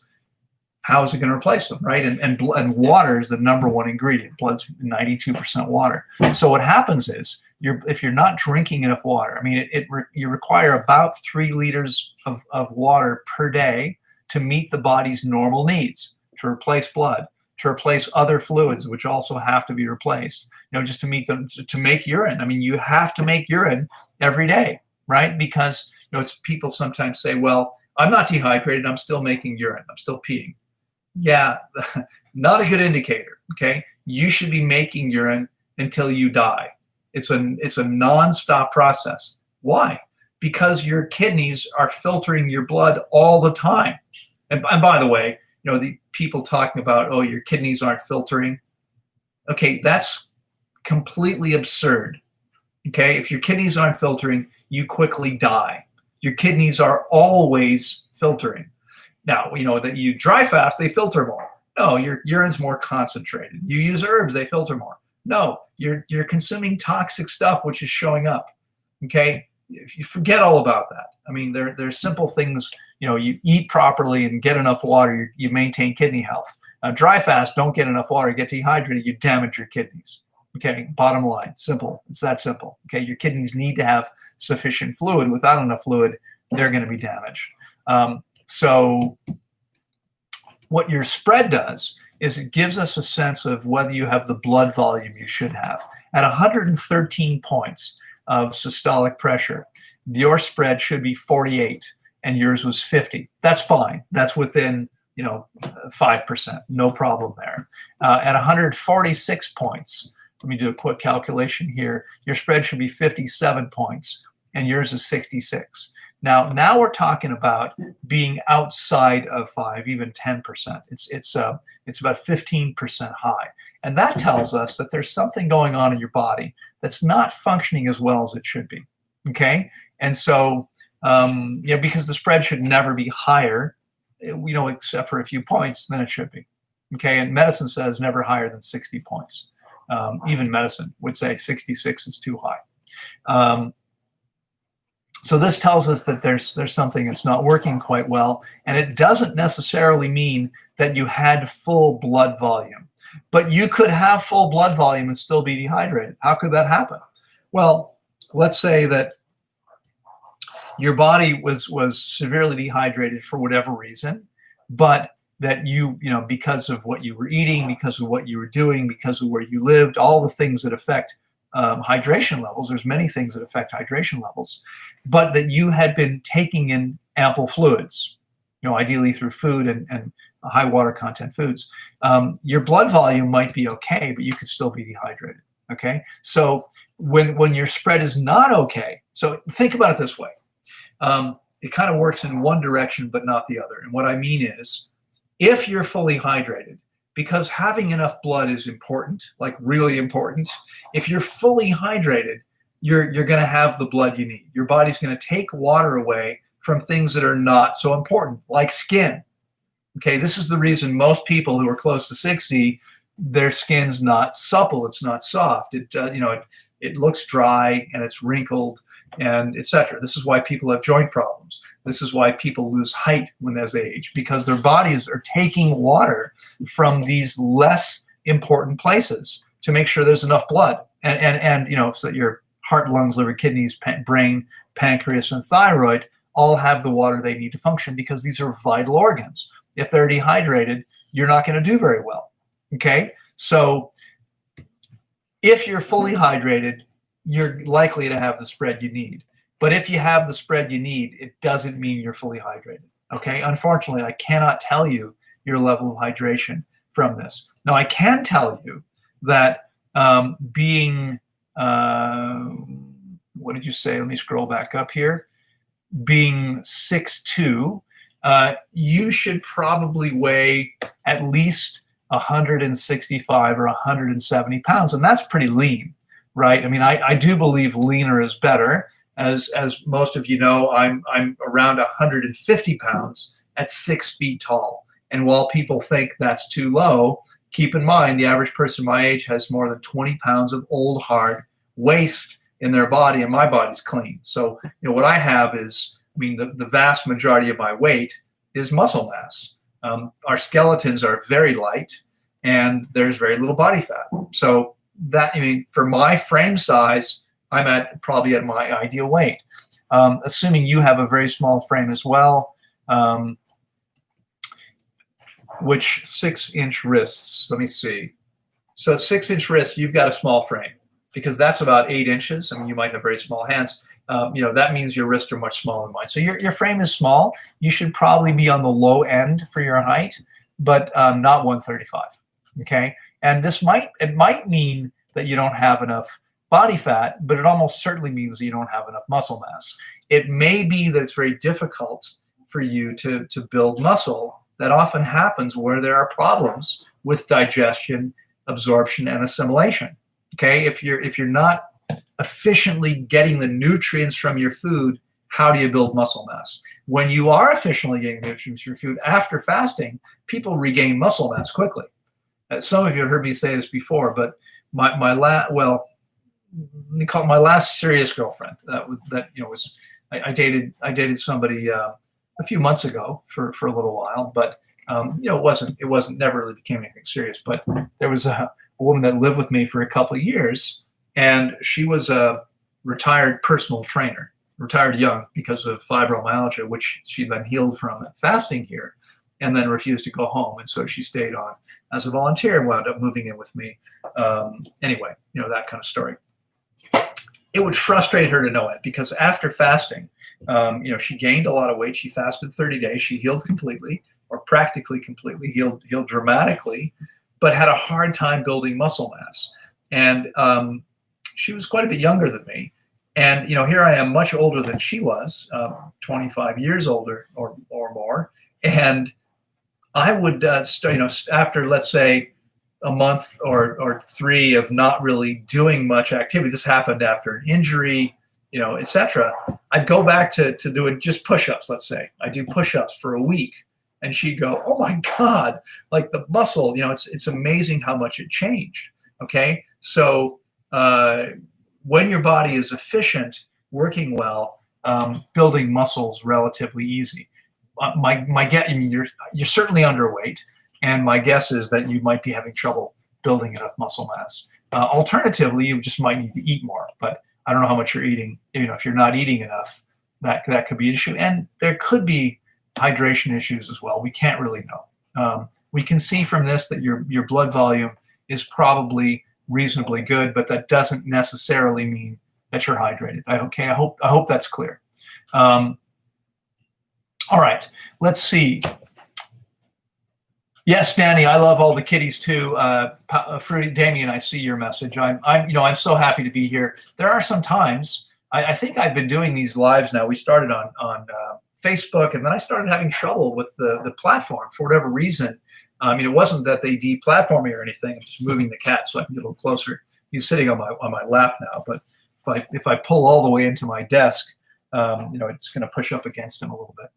How is it going to replace them, right? And water is the number one ingredient. Blood's 92% water. So what happens is, if you're not drinking enough water, I mean, you require about 3 liters of water per day to meet the body's normal needs, to replace blood, to replace other fluids, which also have to be replaced, just to meet them, to make urine. I mean, you have to make urine every day, right? Because, it's people sometimes say, well, I'm not dehydrated, I'm still making urine, I'm still peeing. Yeah, not a good indicator, okay? You should be making urine until you die. It's a nonstop process. Why? Because your kidneys are filtering your blood all the time. And by the way, the people talking about, oh, your kidneys aren't filtering. Okay, that's completely absurd. Okay, if your kidneys aren't filtering, you quickly die. Your kidneys are always filtering. Now, that you dry fast, they filter more. No, your urine's more concentrated. You use herbs, they filter more. No, you're consuming toxic stuff, which is showing up. Okay, if you forget all about that. I mean, there's simple things. You eat properly and get enough water, you maintain kidney health. Dry fast, don't get enough water, get dehydrated, you damage your kidneys. Okay, bottom line, simple. It's that simple. Okay, your kidneys need to have sufficient fluid. Without enough fluid, they're going to be damaged. So what your spread does is it gives us a sense of whether you have the blood volume you should have. At 113 points of systolic pressure, your spread should be 48 and yours was 50. That's fine. That's within 5%. No problem there. At 146 points, let me do a quick calculation here. Your spread should be 57 points and yours is 66. Now we're talking about being outside of 5, even 10%. It's about 15% high, and that tells us that there's something going on in your body that's not functioning as well as it should be. Okay, and so because the spread should never be higher, except for a few points, than it should be. Okay, and medicine says never higher than 60 points. Even medicine would say 66 is too high. So this tells us that there's something that's not working quite well, and it doesn't necessarily mean that you had full blood volume. But you could have full blood volume and still be dehydrated. How could that happen? Well, let's say that your body was severely dehydrated for whatever reason, but that because of what you were eating, because of what you were doing, because of where you lived, all the things that affect hydration levels. There's many things that affect hydration levels, but that you had been taking in ample fluids, ideally through food and high water content foods. Your blood volume might be okay, but you could still be dehydrated. Okay, so when your spread is not okay, so think about it this way. It kind of works in one direction, but not the other. And what I mean is, if you're fully hydrated, because having enough blood is important, like really important. If you're fully hydrated, you're going to have the blood you need. Your body's going to take water away from things that are not so important, like skin. Okay, this is the reason most people who are close to 60, their skin's not supple, it's not soft. It looks dry and it's wrinkled and etc. This is why people have joint problems. This is why people lose height when they age, because their bodies are taking water from these less important places to make sure there's enough blood. And so that your heart, lungs, liver, kidneys, brain, pancreas, and thyroid all have the water they need to function, because these are vital organs. If they're dehydrated, you're not going to do very well. Okay? So if you're fully hydrated, you're likely to have the spread you need. But if you have the spread you need, it doesn't mean you're fully hydrated. Okay? Unfortunately, I cannot tell you your level of hydration from this. Now, I can tell you that being, what did you say? Let me scroll back up here. Being 6'2", you should probably weigh at least 165 or 170 pounds, and that's pretty lean, right? I mean, I do believe leaner is better. As most of you know, I'm around 150 pounds at 6 feet tall. And while people think that's too low, keep in mind the average person my age has more than 20 pounds of old hard waste in their body, and my body's clean. So what I have is, the vast majority of my weight is muscle mass. Our skeletons are very light, and there's very little body fat. So that, for my frame size, I'm probably at my ideal weight. Assuming you have a very small frame as well, which 6-inch wrists, let me see. So 6-inch wrists, you've got a small frame, because that's about 8 inches. You might have very small hands. That means your wrists are much smaller than mine. So your frame is small. You should probably be on the low end for your height, but not 135. Okay, and it might mean that you don't have enough body fat, but it almost certainly means that you don't have enough muscle mass. It may be that it's very difficult for you to build muscle. That often happens where there are problems with digestion, absorption, and assimilation. Okay, if you're not efficiently getting the nutrients from your food, how do you build muscle mass? When you are efficiently getting nutrients from your food after fasting, people regain muscle mass quickly. Some of you have heard me say this before, but my last serious girlfriend I dated somebody a few months ago for a little while, but it wasn't never really became anything serious. But there was a woman that lived with me for a couple of years, and she was a retired personal trainer, retired young because of fibromyalgia, which she then healed from fasting here, and then refused to go home, and so she stayed on as a volunteer and wound up moving in with me. Anyway, that kind of story. It would frustrate her to know it, because after fasting, she gained a lot of weight. She fasted 30 days. She healed completely, or practically completely, healed dramatically, but had a hard time building muscle mass. And she was quite a bit younger than me. And, here I am much older than she was, 25 years older or more. And I would, after, let's say, a month or 3 of not really doing much activity, this happened after an injury, etc. I'd go back to doing just push-ups, let's say. I do push-ups for a week. And she'd go, oh my God, like the muscle, it's amazing how much it changed. Okay. So when your body is efficient, working well, building muscles relatively easy. My guess, you're certainly underweight, and my guess is that you might be having trouble building enough muscle mass. Alternatively, you just might need to eat more, but I don't know how much you're eating. If you're not eating enough, that could be an issue, and there could be hydration issues as well. We can't really know. We can see from this that your blood volume is probably reasonably good, but that doesn't necessarily mean that you're hydrated. I hope that's clear. All right, let's see. Yes, Danny, I love all the kitties too. Fruity Damien, I see your message. I'm so happy to be here. There are some times I think I've been doing these lives now. We started on Facebook, and then I started having trouble with the platform for whatever reason. It wasn't that they deplatformed me or anything. I'm just moving the cat so I can get a little closer. He's sitting on my lap now, but if I pull all the way into my desk, it's going to push up against him a little bit.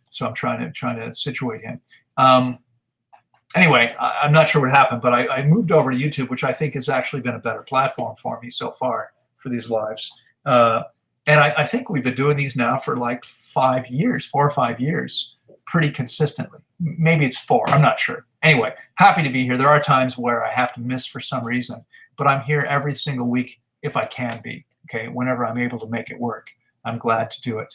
So I'm trying to situate him. Anyway, I'm not sure what happened, but I moved over to YouTube, which I think has actually been a better platform for me so far for these lives. And I think we've been doing these now for like 4 or 5 years, pretty consistently. Maybe it's 4, I'm not sure. Anyway, happy to be here. There are times where I have to miss for some reason, but I'm here every single week if I can be, okay? Whenever I'm able to make it work, I'm glad to do it.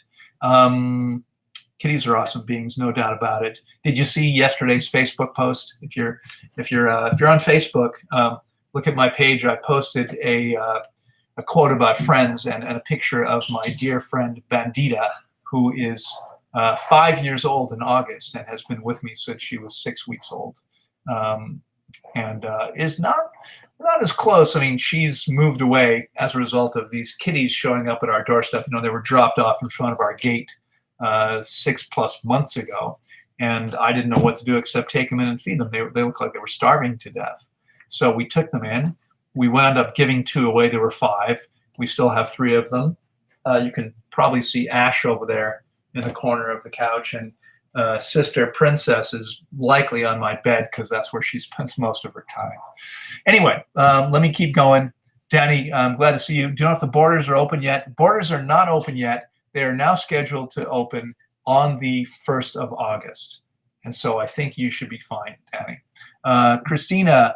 Kitties are awesome beings, no doubt about it. Did you see yesterday's Facebook post? If you're on Facebook, look at my page. I posted a quote about friends and a picture of my dear friend Bandita, who is 5 years old in August and has been with me since she was 6 weeks old, and is not as close. I mean, she's moved away as a result of these kitties showing up at our doorstep. They were dropped off in front of our gate 6+ months ago, and I didn't know what to do except take them in and feed them. They looked like they were starving to death. So we took them in. We wound up giving 2 away. There were 5. We still have 3 of them. You can probably see Ash over there in the corner of the couch, and Sister Princess is likely on my bed because that's where she spends most of her time. Anyway, let me keep going. Danny, I'm glad to see you. Do you know if the borders are open yet? Borders are not open yet. They are now scheduled to open on the 1st of August. And so I think you should be fine, Danny. Christina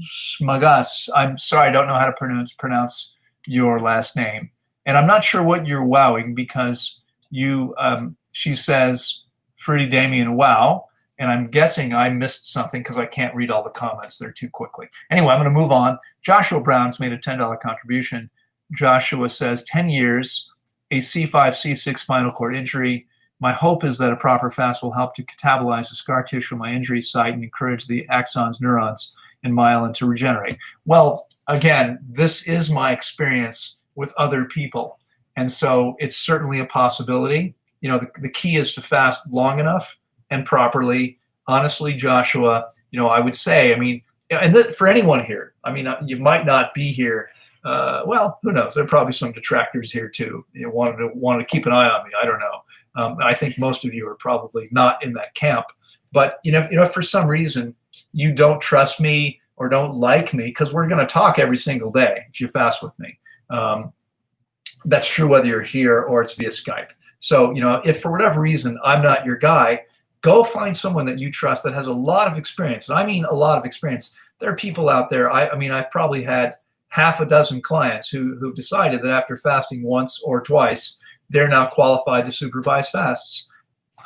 Smagas, I'm sorry, I don't know how to pronounce your last name. And I'm not sure what you're wowing because she says, Fruity Damien, wow. And I'm guessing I missed something because I can't read all the comments there too quickly. Anyway, I'm going to move on. Joshua Brown's made a $10 contribution. Joshua says, 10 years, a C5, C6 spinal cord injury. My hope is that a proper fast will help to catabolize the scar tissue of my injury site and encourage the axons, neurons, and myelin to regenerate. Well, again, this is my experience with other people. And so it's certainly a possibility. The key is to fast long enough and properly. Honestly, Joshua, I would say, for anyone here, you might not be here. Well, who knows? There are probably some detractors here too. Want to keep an eye on me. I don't know. I think most of you are probably not in that camp. But if for some reason you don't trust me or don't like me, because we're going to talk every single day if you fast with me. That's true whether you're here or it's via Skype. So, if for whatever reason I'm not your guy, go find someone that you trust that has a lot of experience. And I mean a lot of experience. There are people out there. I've probably had half a dozen clients who've decided that after fasting once or twice, they're now qualified to supervise fasts.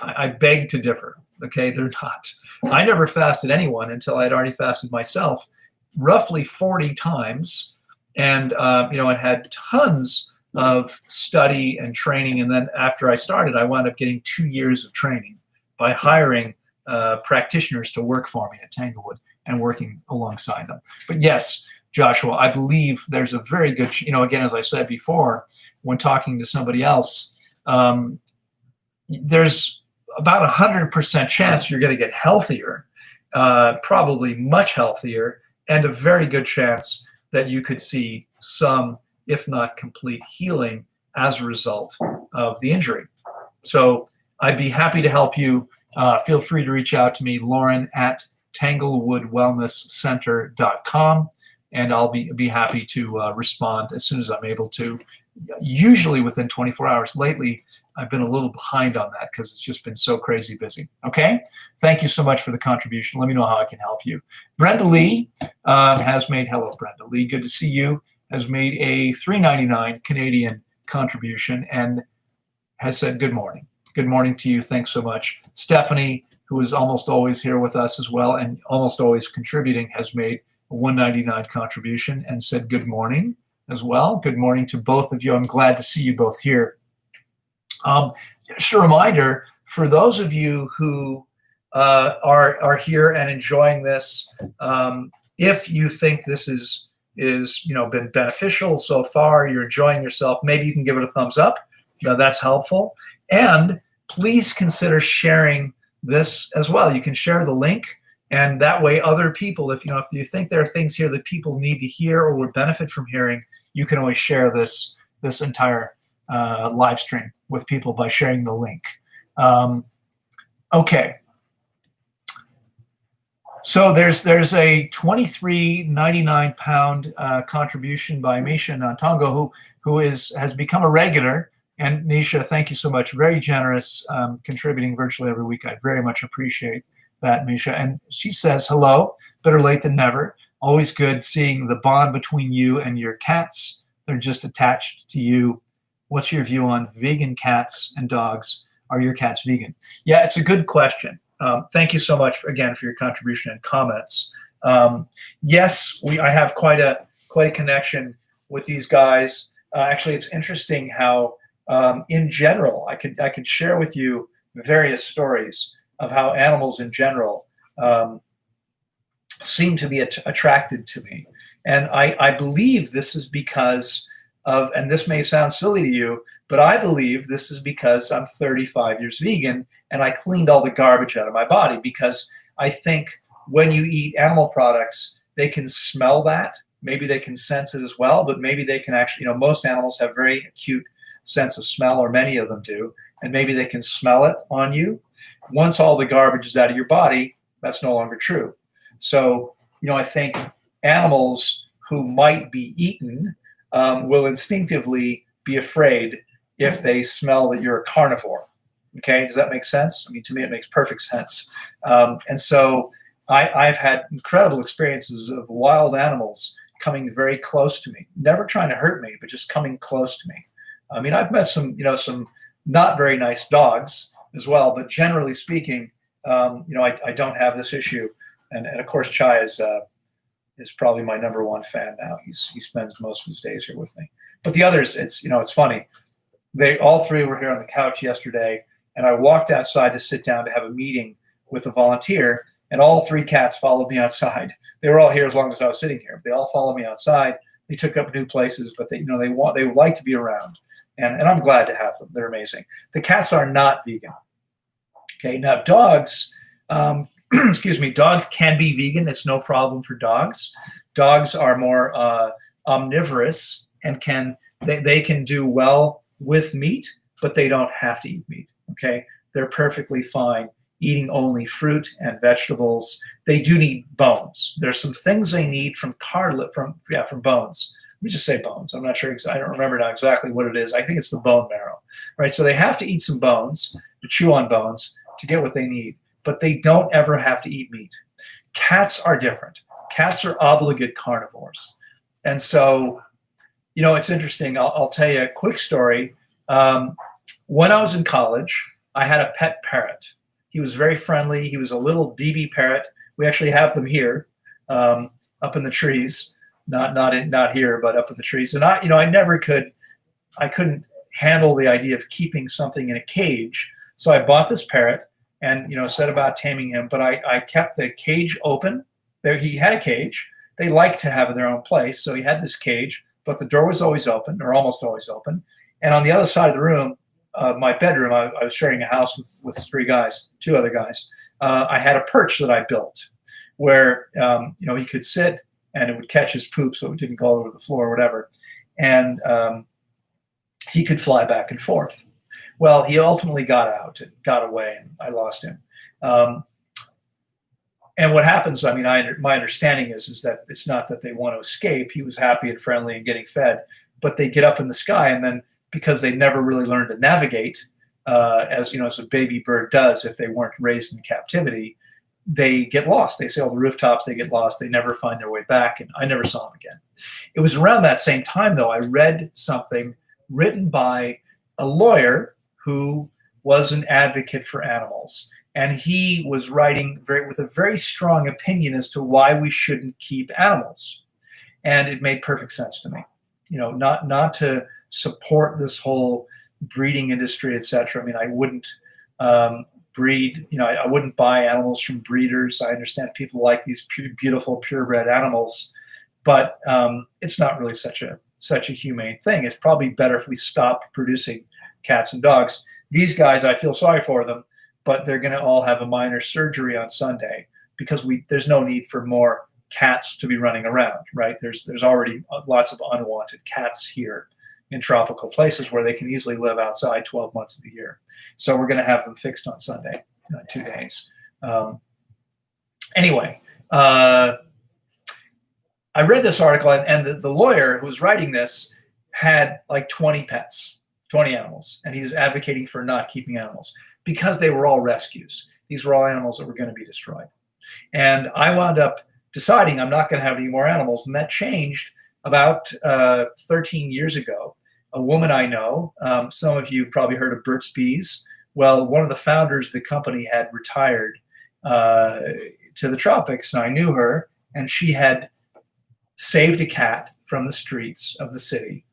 I beg to differ. Okay, they're not. I never fasted anyone until I'd already fasted myself roughly 40 times. And, and had tons of study and training. And then after I started, I wound up getting 2 years of training by hiring practitioners to work for me at Tanglewood and working alongside them. But yes, Joshua, I believe there's a very good, again, as I said before, when talking to somebody else, there's about 100% chance you're going to get healthier, probably much healthier, and a very good chance that you could see some, if not complete, healing as a result of the injury. So I'd be happy to help you. Feel free to reach out to me, Loren at tanglewoodwellnesscenter.com, and I'll be happy to respond as soon as I'm able to, usually within 24 hours. Lately, I've been a little behind on that because it's just been so crazy busy. Okay? Thank you so much for the contribution. Let me know how I can help you. Brenda Lee has made, hello, Brenda Lee, good to see you, has made a $3.99 Canadian contribution and has said good morning. Good morning to you. Thanks so much. Stephanie, who is almost always here with us as well and almost always contributing, has made a $1.99 contribution and said good morning as well. Good morning to both of you. I'm glad to see you both here. Just a reminder for those of you who are here and enjoying this, if you think this is been beneficial so far, you're enjoying yourself, maybe you can give it a thumbs up. That's helpful. And please consider sharing this as well. You can share the link, and that way other people, if you think there are things here that people need to hear or would benefit from hearing, you can always share this entire live stream with people by sharing the link. Okay. So there's a £23.99 contribution by Misha Nantongo, who has become a regular. And Misha, thank you so much. Very generous, contributing virtually every week. I very much appreciate that, Misha. And she says, hello, better late than never. Always good seeing the bond between you and your cats. They're just attached to you. What's your view on vegan cats and dogs? Are your cats vegan? Yeah, it's a good question. Thank you so much again for your contribution and comments. Yes, I have quite a connection with these guys. Actually, it's interesting how, in general, I could share with you various stories of how animals in general seem to be attracted to me, and I believe this is because of, and this may sound silly to you, but I believe this is because I'm 35 years vegan and I cleaned all the garbage out of my body, because I think when you eat animal products, they can smell that. Maybe they can sense it as well, but maybe they can actually, most animals have very acute sense of smell, or many of them do, and maybe they can smell it on you. Once all the garbage is out of your body, that's no longer true. So, I think animals who might be eaten will instinctively be afraid if they smell that you're a carnivore. Okay, does that make sense? I mean, to me, it makes perfect sense. And so I've had incredible experiences of wild animals coming very close to me, never trying to hurt me, but just coming close to me. I mean, I've met some not very nice dogs as well, but generally speaking, I don't have this issue. And of course, Chai is probably my number one fan now. He spends most of his days here with me. But the others, it's funny. They all three were here on the couch yesterday, and I walked outside to sit down to have a meeting with a volunteer, and all three cats followed me outside. They were all here as long as I was sitting here. They all followed me outside. They took up new places, but they would like to be around, and I'm glad to have them. They're amazing. The cats are not vegan. Okay, now dogs. Excuse me, dogs can be vegan. It's no problem for dogs. Dogs are more omnivorous and they can do well with meat, but they don't have to eat meat. Okay, they're perfectly fine eating only fruit and vegetables. They do need bones. There's some things they need from bones. Let me just say bones. I'm not sure. I don't remember now exactly what it is. I think it's the bone marrow, right? So they have to eat some bones, to chew on bones to get what they need, but they don't ever have to eat meat. Cats are different. Cats are obligate carnivores. And so, it's interesting. I'll tell you a quick story. When I was in college, I had a pet parrot. He was very friendly. He was a little BB parrot. We actually have them here, up in the trees, not here, but up in the trees. And I couldn't handle the idea of keeping something in a cage. So I bought this parrot and, set about taming him, but I kept the cage open. There, he had a cage, they like to have their own place. So he had this cage, but the door was always open, or almost always open. And on the other side of the room, my bedroom, I was sharing a house with two other guys. I had a perch that I built where, he could sit and it would catch his poop so it didn't go all over the floor or whatever. And he could fly back and forth. Well, he ultimately got out and got away, and I lost him. And what happens, my understanding is that it's not that they want to escape. He was happy and friendly and getting fed, but they get up in the sky, and then because they never really learned to navigate, as a baby bird does if they weren't raised in captivity, they get lost. They sail the rooftops, they get lost, they never find their way back, and I never saw them again. It was around that same time, though, I read something written by a lawyer who was an advocate for animals. And he was writing with a very strong opinion as to why we shouldn't keep animals. And it made perfect sense to me. Not to support this whole breeding industry, etc. I wouldn't breed, I wouldn't buy animals from breeders. I understand people like these beautiful purebred animals, but it's not really such a humane thing. It's probably better if we stopped producing cats and dogs. These guys, I feel sorry for them, but they're going to all have a minor surgery on Sunday because there's no need for more cats to be running around, right? There's already lots of unwanted cats here in tropical places where they can easily live outside 12 months of the year. So we're going to have them fixed on Sunday, 2 days. Anyway, I read this article, and the lawyer who was writing this had like 20 pets, 20 animals, and he's advocating for not keeping animals because they were all rescues. These were all animals that were going to be destroyed. And I wound up deciding I'm not going to have any more animals, and that changed about 13 years ago. A woman I know, some of you have probably heard of Burt's Bees. Well, one of the founders of the company had retired to the tropics, and I knew her, and she had saved a cat from the streets of the city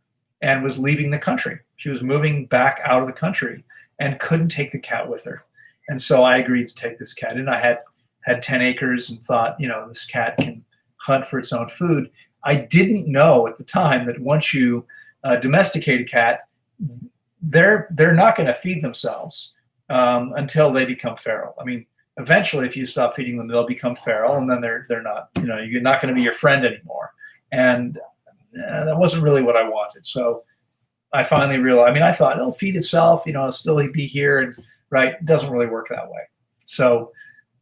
and was leaving the country. She was moving back out of the country and couldn't take the cat with her. And so I agreed to take this cat in. I had 10 acres and thought, this cat can hunt for its own food. I didn't know at the time that once you domesticate a cat, they're not going to feed themselves until they become feral. Eventually, if you stop feeding them, they'll become feral, and then they're not, you're not going to be your friend anymore. And that wasn't really what I wanted. So I finally realized, I thought it'll feed itself, it'll still be here, and right, it doesn't really work that way. So,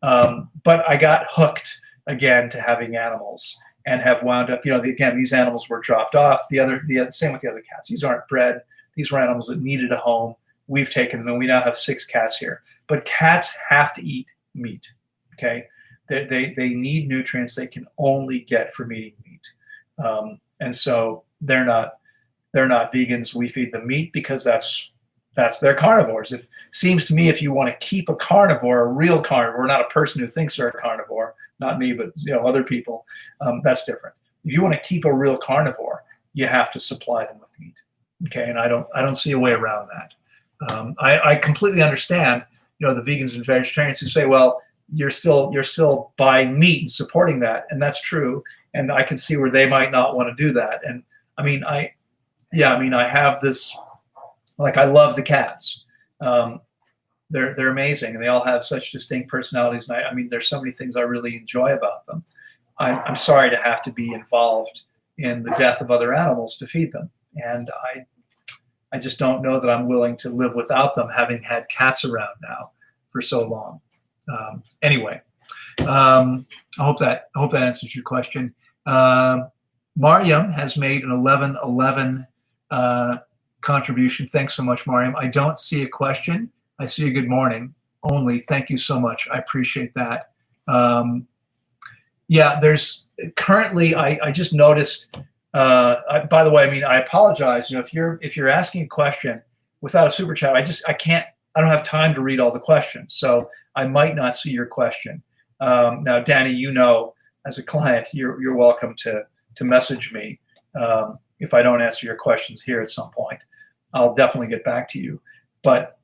but I got hooked again to having animals and have wound up, again, these animals were dropped off. The same with the other cats. These aren't bred. These were animals that needed a home. We've taken them, and we now have 6 cats here. But cats have to eat meat. Okay, they need nutrients they can only get from eating meat, and so they're not vegans. We feed them meat because that's they're carnivores. Seems to me if you want to keep a carnivore, a real carnivore, not a person who thinks they're a carnivore, not me, but other people, that's different. If you want to keep a real carnivore, you have to supply them with meat. Okay, and I don't see a way around that. I completely understand, the vegans and vegetarians who say, well, you're still buying meat and supporting that, and that's true. And I can see where they might not want to do that. And I have this, I love the cats. They're amazing, and they all have such distinct personalities. And there's so many things I really enjoy about them. I'm sorry to have to be involved in the death of other animals to feed them, and I just don't know that I'm willing to live without them, having had cats around now for so long. Anyway, I hope that answers your question. Mariam has made an 1111 contribution. Thanks so much, Mariam. I don't see a question. I see a good morning only. Thank you so much. I appreciate that. There's currently, I just noticed, by the way, I apologize. If you're asking a question without a super chat, I don't have time to read all the questions. So I might not see your question. Now, Danny, as a client, you're welcome to message me. If I don't answer your questions here at some point, I'll definitely get back to you. But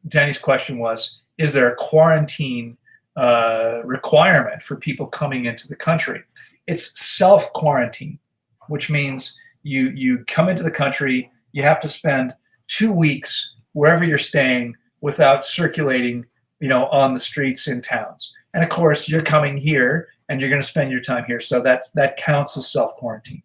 Danny's question was, is there a quarantine requirement for people coming into the country. It's self-quarantine, which means you come into the country, you have to spend 2 weeks wherever you're staying without circulating, on the streets in towns. And of course, you're coming here and you're going to spend your time here. So that counts as self-quarantine.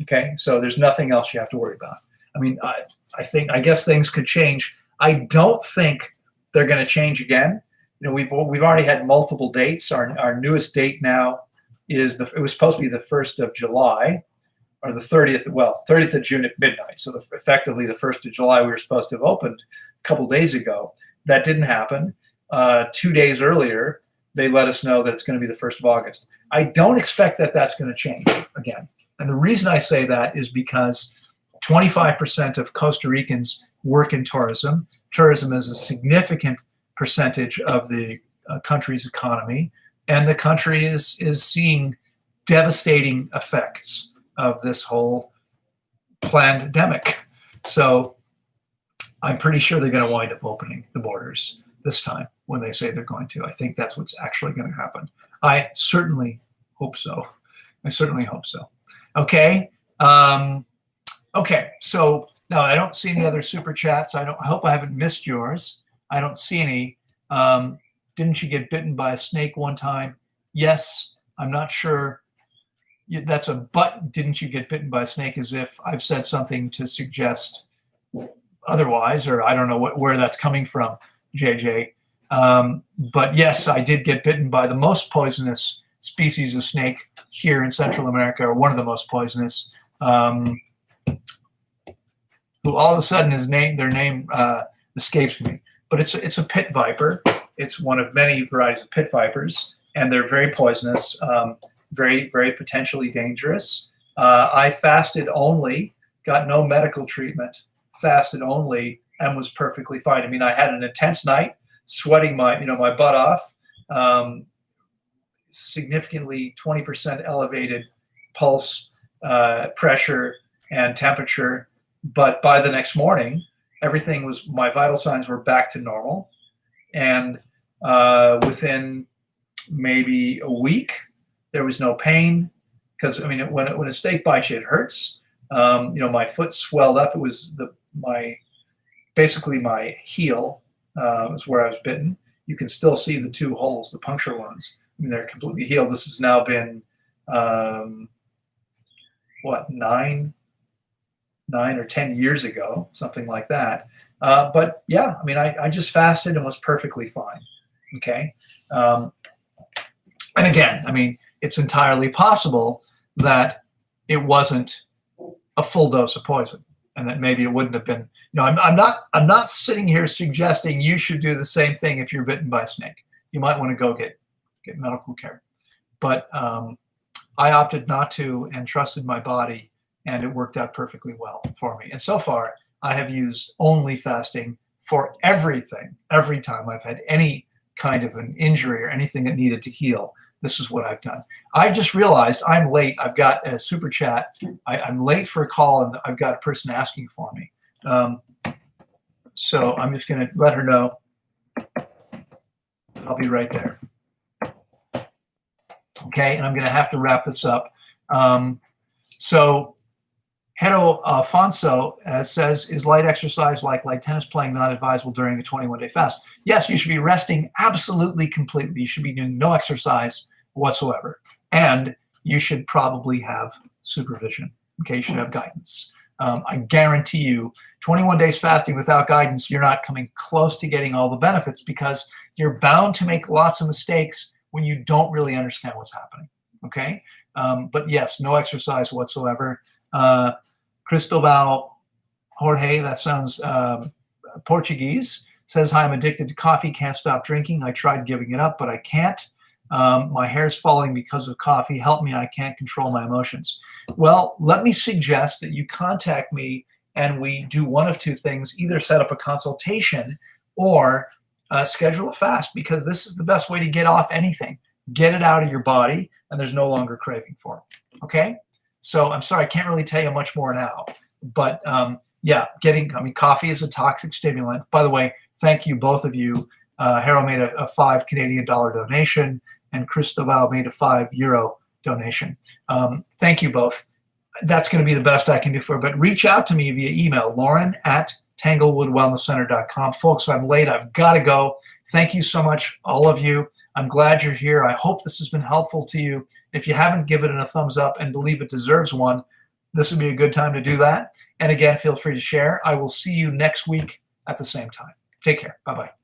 Okay, so there's nothing else you have to worry about. I mean, I guess things could change. I don't think they're going to change again. We've already had multiple dates. Our newest date now is it was supposed to be the 1st of July, or the 30th. Well, 30th of June at midnight. So effectively the 1st of July we were supposed to have opened a couple days ago. That didn't happen. 2 days earlier, they let us know that it's going to be the 1st of August. I don't expect that that's going to change again. And the reason I say that is because 25% of Costa Ricans work in tourism. Tourism is a significant percentage of the country's economy, and the country is seeing devastating effects of this whole pandemic. So I'm pretty sure they're going to wind up opening the borders this time when they say they're going to. I think that's what's actually going to happen. I certainly hope so. Okay. Okay. So no, I don't see any other super chats. I hope I haven't missed yours. I don't see any. Didn't you get bitten by a snake one time? Yes. I'm not sure. That's a but. Didn't you get bitten by a snake? As if I've said something to suggest otherwise, or I don't know where that's coming from, JJ. But yes, I did get bitten by the most poisonous species of snake here in Central America, or one of the most poisonous. Who all of a sudden their name escapes me. But it's a pit viper. It's one of many varieties of pit vipers, and they're very poisonous, very, very potentially dangerous. I fasted only, got no medical treatment, fasted only, and was perfectly fine. I mean, I had an intense night, sweating my butt off, significantly 20% elevated pulse, pressure, and temperature. But by the next morning, my vital signs were back to normal. And within maybe a week, there was no pain. Because, I mean, when a snake bites you, it hurts. My foot swelled up. It was basically my heel was where I was bitten. You can still see the 2 holes, the puncture wounds. I mean, they're completely healed. This has now been, 9 or 10 years ago, something like that. But yeah, I mean, I just fasted and was perfectly fine. Okay. And again, I mean, it's entirely possible that it wasn't a full dose of poison, and that maybe it wouldn't have been. I'm not sitting here suggesting you should do the same thing if you're bitten by a snake. You might want to go get medical care. But I opted not to and trusted my body, and it worked out perfectly well for me. And so far, I have used only fasting for everything. Every time I've had any kind of an injury or anything that needed to heal, this is what I've done. I just realized I'm late. I've got a super chat. I'm late for a call, and I've got a person asking for me. So I'm just going to let her know. I'll be right there. Okay, and I'm going to have to wrap this up. So Hero Alfonso says, is light exercise like light tennis playing not advisable during a 21-day fast? Yes, you should be resting absolutely completely. You should be doing no exercise whatsoever. And you should probably have supervision. Okay, you should have guidance. I guarantee you, 21 days fasting without guidance, you're not coming close to getting all the benefits, because you're bound to make lots of mistakes when you don't really understand what's happening. Okay, but yes, no exercise whatsoever. Cristobal Jorge, that sounds Portuguese, says, hi, I'm addicted to coffee, can't stop drinking. I tried giving it up, but I can't. My hair's falling because of coffee. Help me, I can't control my emotions. Well, let me suggest that you contact me and we do one of two things: either set up a consultation or schedule a fast, because this is the best way to get off anything. Get it out of your body, and there's no longer craving for it. Okay? So I'm sorry, I can't really tell you much more now. But yeah, coffee is a toxic stimulant. By the way, thank you, both of you. Harold made a $5 Canadian donation, and Cristobal made a €5 donation. Thank you both. That's going to be the best I can do for it. But reach out to me via email, Loren@TanglewoodWellnessCenter.com. Folks, I'm late. I've got to go. Thank you so much, all of you. I'm glad you're here. I hope this has been helpful to you. If you haven't given it a thumbs up and believe it deserves one, this would be a good time to do that. And again, feel free to share. I will see you next week at the same time. Take care. Bye-bye.